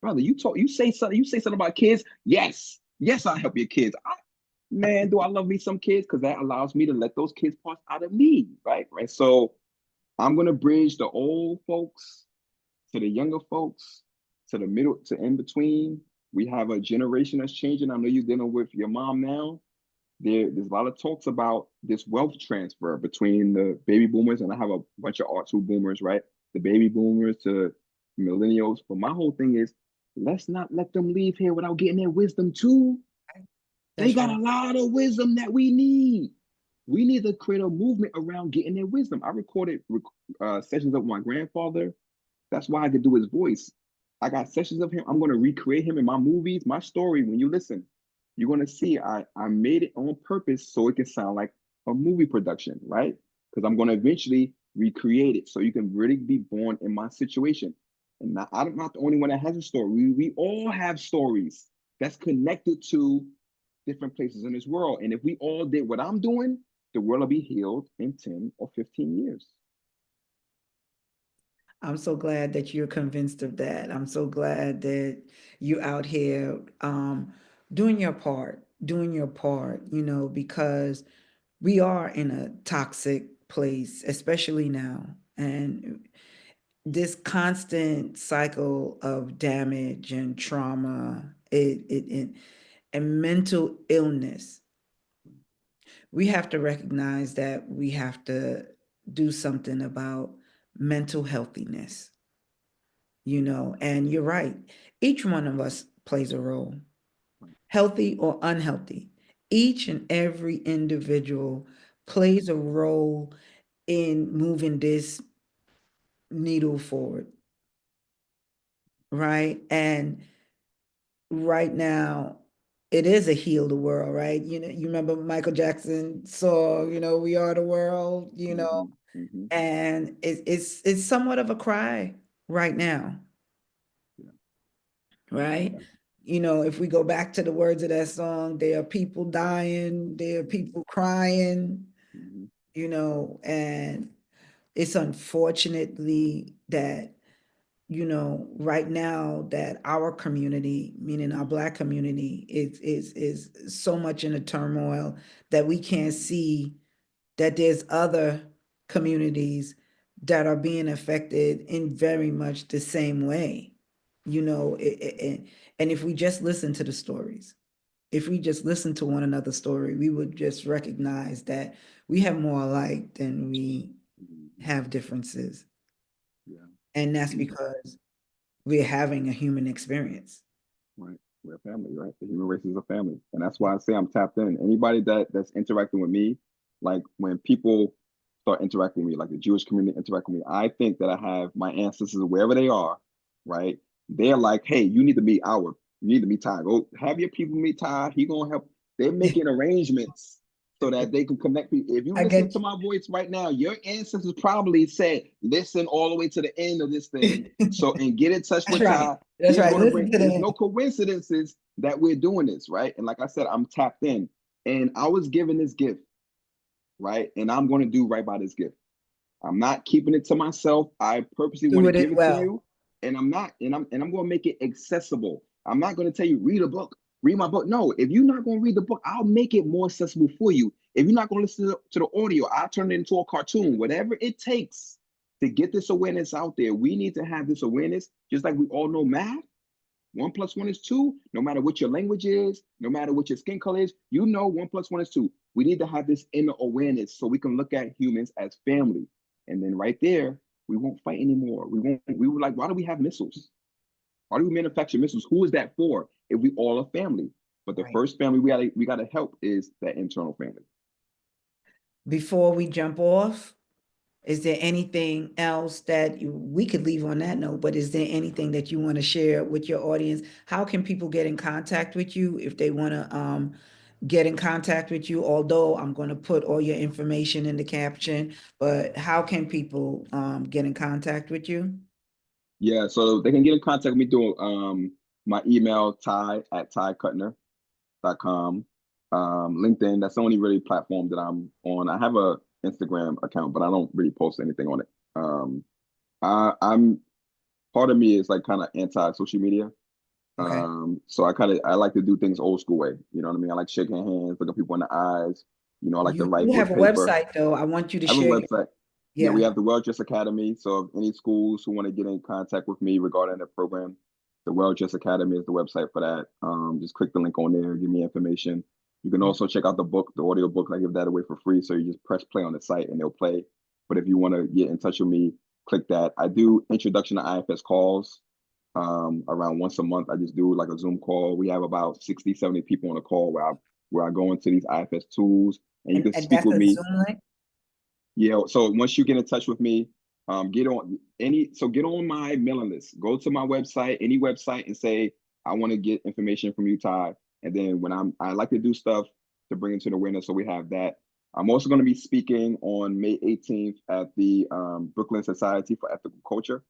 brother, you say something about kids. Yes, yes, I'll help your kids. Man, do I love me some kids? Because that allows me to let those kids parts out of me, right? Right. So I'm gonna bridge the old folks to the younger folks, to the middle, to in between. We have a generation that's changing. I know you're dealing with your mom now. There's a lot of talks about this wealth transfer between the baby boomers, and I have a bunch of R2 boomers, right? The baby boomers to millennials. But my whole thing is, let's not let them leave here without getting their wisdom too. They That's got right. a lot of wisdom that we need. We need to create a movement around getting their wisdom. I recorded sessions of my grandfather. That's why I could do his voice. I got sessions of him. I'm going to recreate him in my movies, my story. When you listen, you're going to see I made it on purpose so it can sound like a movie production, right? Because I'm going to eventually recreate it so you can really be born in my situation. And I'm not the only one that has a story. We all have stories that's connected to different places in this world. And if we all did what I'm doing, the world will be healed in 10 or 15 years. I'm so glad that you're convinced of that. I'm so glad that you out here doing your part, because we are in a toxic place, especially now. And this constant cycle of damage and trauma, and mental illness, we have to recognize that we have to do something about mental healthiness, and you're right. Each one of us plays a role, healthy or unhealthy. Each and every individual plays a role in moving this needle forward, right? And right now, it is a heal the world, right? You remember Michael Jackson song, "We Are the World," Mm-hmm, mm-hmm, and it's somewhat of a cry right now, yeah, right? yeah. If we go back to the words of that song, there are people dying, there are people crying, Mm-hmm, and it's unfortunately that, right now that our community, meaning our Black community, is so much in a turmoil that we can't see that there's other communities that are being affected in very much the same way. And if we just listen to the stories, if we just listen to one another's story, we would just recognize that we have more alike than we mm-hmm, have differences. yeah. And that's And because we're having a human experience. right, we're a family, right? The human race is a family, and that's why I say I'm tapped in. Anybody that's interacting with me, like when people start interacting with me, like the Jewish community interact with me, I think that I have my ancestors wherever they are, right? They're like, hey, you need to meet Ty. Go have your people meet Ty. He gonna help. They're making arrangements so that they can connect people. If you I listen get to my voice right now, your ancestors probably said, listen all the way to the end of this thing. you. So, and get in touch That's with right. Ty. That's He's right. going to Listen bring, to there's that. no coincidences that we're doing this, right? And like I said, I'm tapped in. And I was given this gift, right? And I'm going to do right by this gift. I'm not keeping it to myself. I purposely want Do to it give it to well. you, and I'm not, and I'm going to make it accessible. I'm not going to tell you read a book, read my book. No, if you're not going to read the book, I'll make it more accessible for you. If you're not going to listen to the audio, I'll turn it into a cartoon. Whatever it takes to get this awareness out there, we need to have this awareness. Just like we all know math, 1 + 1 is 2. No matter what your language is, no matter what your skin color is, 1 + 1 is 2. We need to have this inner awareness so we can look at humans as family. And then right there, we won't fight anymore. We were like, why do we have missiles? Why do we manufacture missiles? Who is that for if we all are family? But the Right. first family we gotta help is that internal family. Before we jump off, is there anything else that we could leave on that note, but is there anything that you want to share with your audience? How can people get in contact with you if they want to get in contact with you, although I'm going to put all your information in the caption, but how can people get in contact with you? Yeah, so they can get in contact with me through my email, ty@tycutner.com. LinkedIn, that's the only really platform that I'm on. I have a Instagram account, but I don't really post anything on it. I'm part of me is like kind of anti social media. Okay. So I like to do things old school way. You know what I mean? I like shaking hands, looking people in the eyes. You know, I like to You write do have with a paper. website though. I want you to I have a share. website. Yeah, we Yeah. have the World Chess Academy. So if any schools who want to get in contact with me regarding the program, the World Chess Academy is the website for that. Just click the link on there, give me information. You can also check out the book, the audio book. I give that away for free. So you just press play on the site and they'll play. But if you want to get in touch with me, click that. I do introduction to IFS calls around once a month. I just do like a Zoom call. We have about 60, 70 people on a call where I go into these IFS tools and you can And speak that's with a me. Zoom link? Yeah, so once you get in touch with me, get on my mailing list. Go to my website, any website, and say, I want to get information from you, Ty. And then I like to do stuff to bring into the awareness. So we have that. I'm also going to be speaking on May 18th at the Brooklyn Society for Ethical Culture,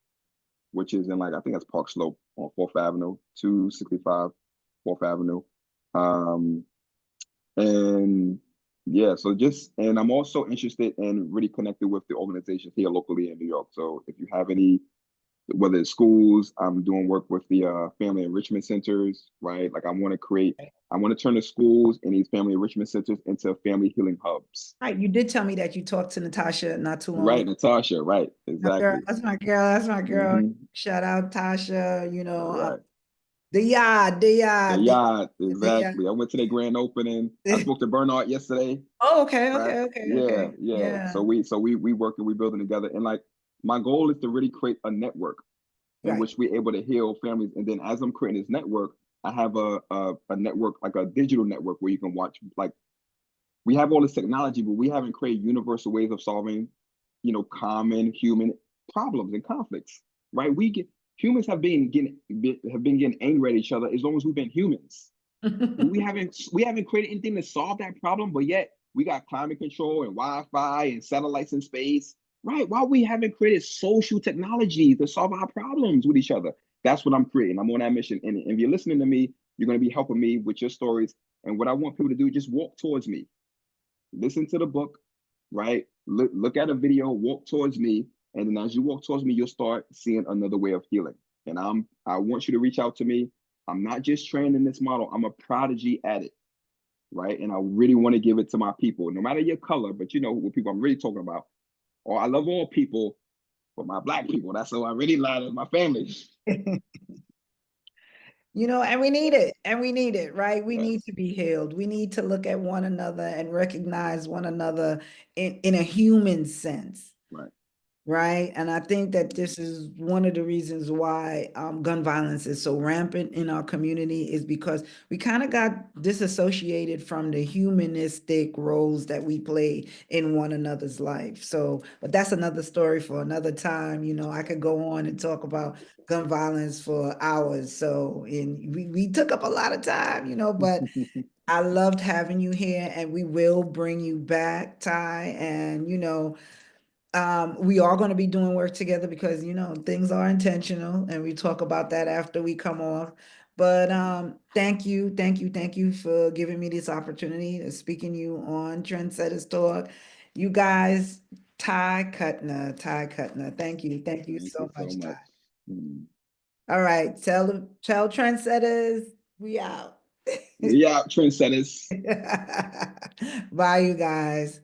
which is in like, I think that's Park Slope on 4th Avenue, 265 4th Avenue. Um, and yeah, and I'm also interested in really connected with the organizations here locally in New York. So if you have any, whether it's schools, I'm doing work with the family enrichment centers, right? Like I want to turn the schools and these family enrichment centers into family healing hubs. Right. You did tell me that you talked to Natasha not too long Right, ago. Natasha, right, My girl, exactly. that's my girl. That's my girl. Mm-hmm. Shout out Tasha, Right. the yard, the The yard, the yacht, the yard. exactly. I went to the grand opening. I spoke to Bernard yesterday. Oh, okay, Right. okay, okay, Yeah, okay. yeah. Yeah. So we working, we building together. And like my goal is to really create a network in Right. which we're able to heal families. And then as I'm creating this network, I have a network, like a digital network where you can watch, like we have all this technology, but we haven't created universal ways of solving, common human problems and conflicts. Right. Humans have been getting angry at each other as long as we've been humans. We haven't created anything to solve that problem, but yet we got climate control and Wi-Fi and satellites in space. Right. Why we haven't created social technology to solve our problems with each other? That's what I'm creating. I'm on that mission. And if you're listening to me, you're going to be helping me with your stories. And what I want people to do, just walk towards me. Listen to the book, right? Look at a video, walk towards me. And then as you walk towards me, you'll start seeing another way of healing. And I want you to reach out to me. I'm not just trained in this model, I'm a prodigy at it, right? And I really want to give it to my people, no matter your color, but you know what people I'm really talking about. Or I love all people, but my Black people, that's who I really love, my family. And we need it. And we need it, right? We need Yes, to be healed. We need to look at one another and recognize one another in a human sense. right. Right. And I think that this is one of the reasons why gun violence is so rampant in our community is because we kind of got disassociated from the humanistic roles that we play in one another's life. So, but that's another story for another time. I could go on and talk about gun violence for hours. So, and we took up a lot of time, but I loved having you here and we will bring you back, Ty. And, we are going to be doing work together because things are intentional and we talk about that after we come off. But thank you for giving me this opportunity of speaking you on Trendsetters Talk. You guys, Ty Cutner, thank you Thank you so so much, Ty. much. Mm. All right, tell Trendsetters we out. We out, trendsetters. Bye, you guys.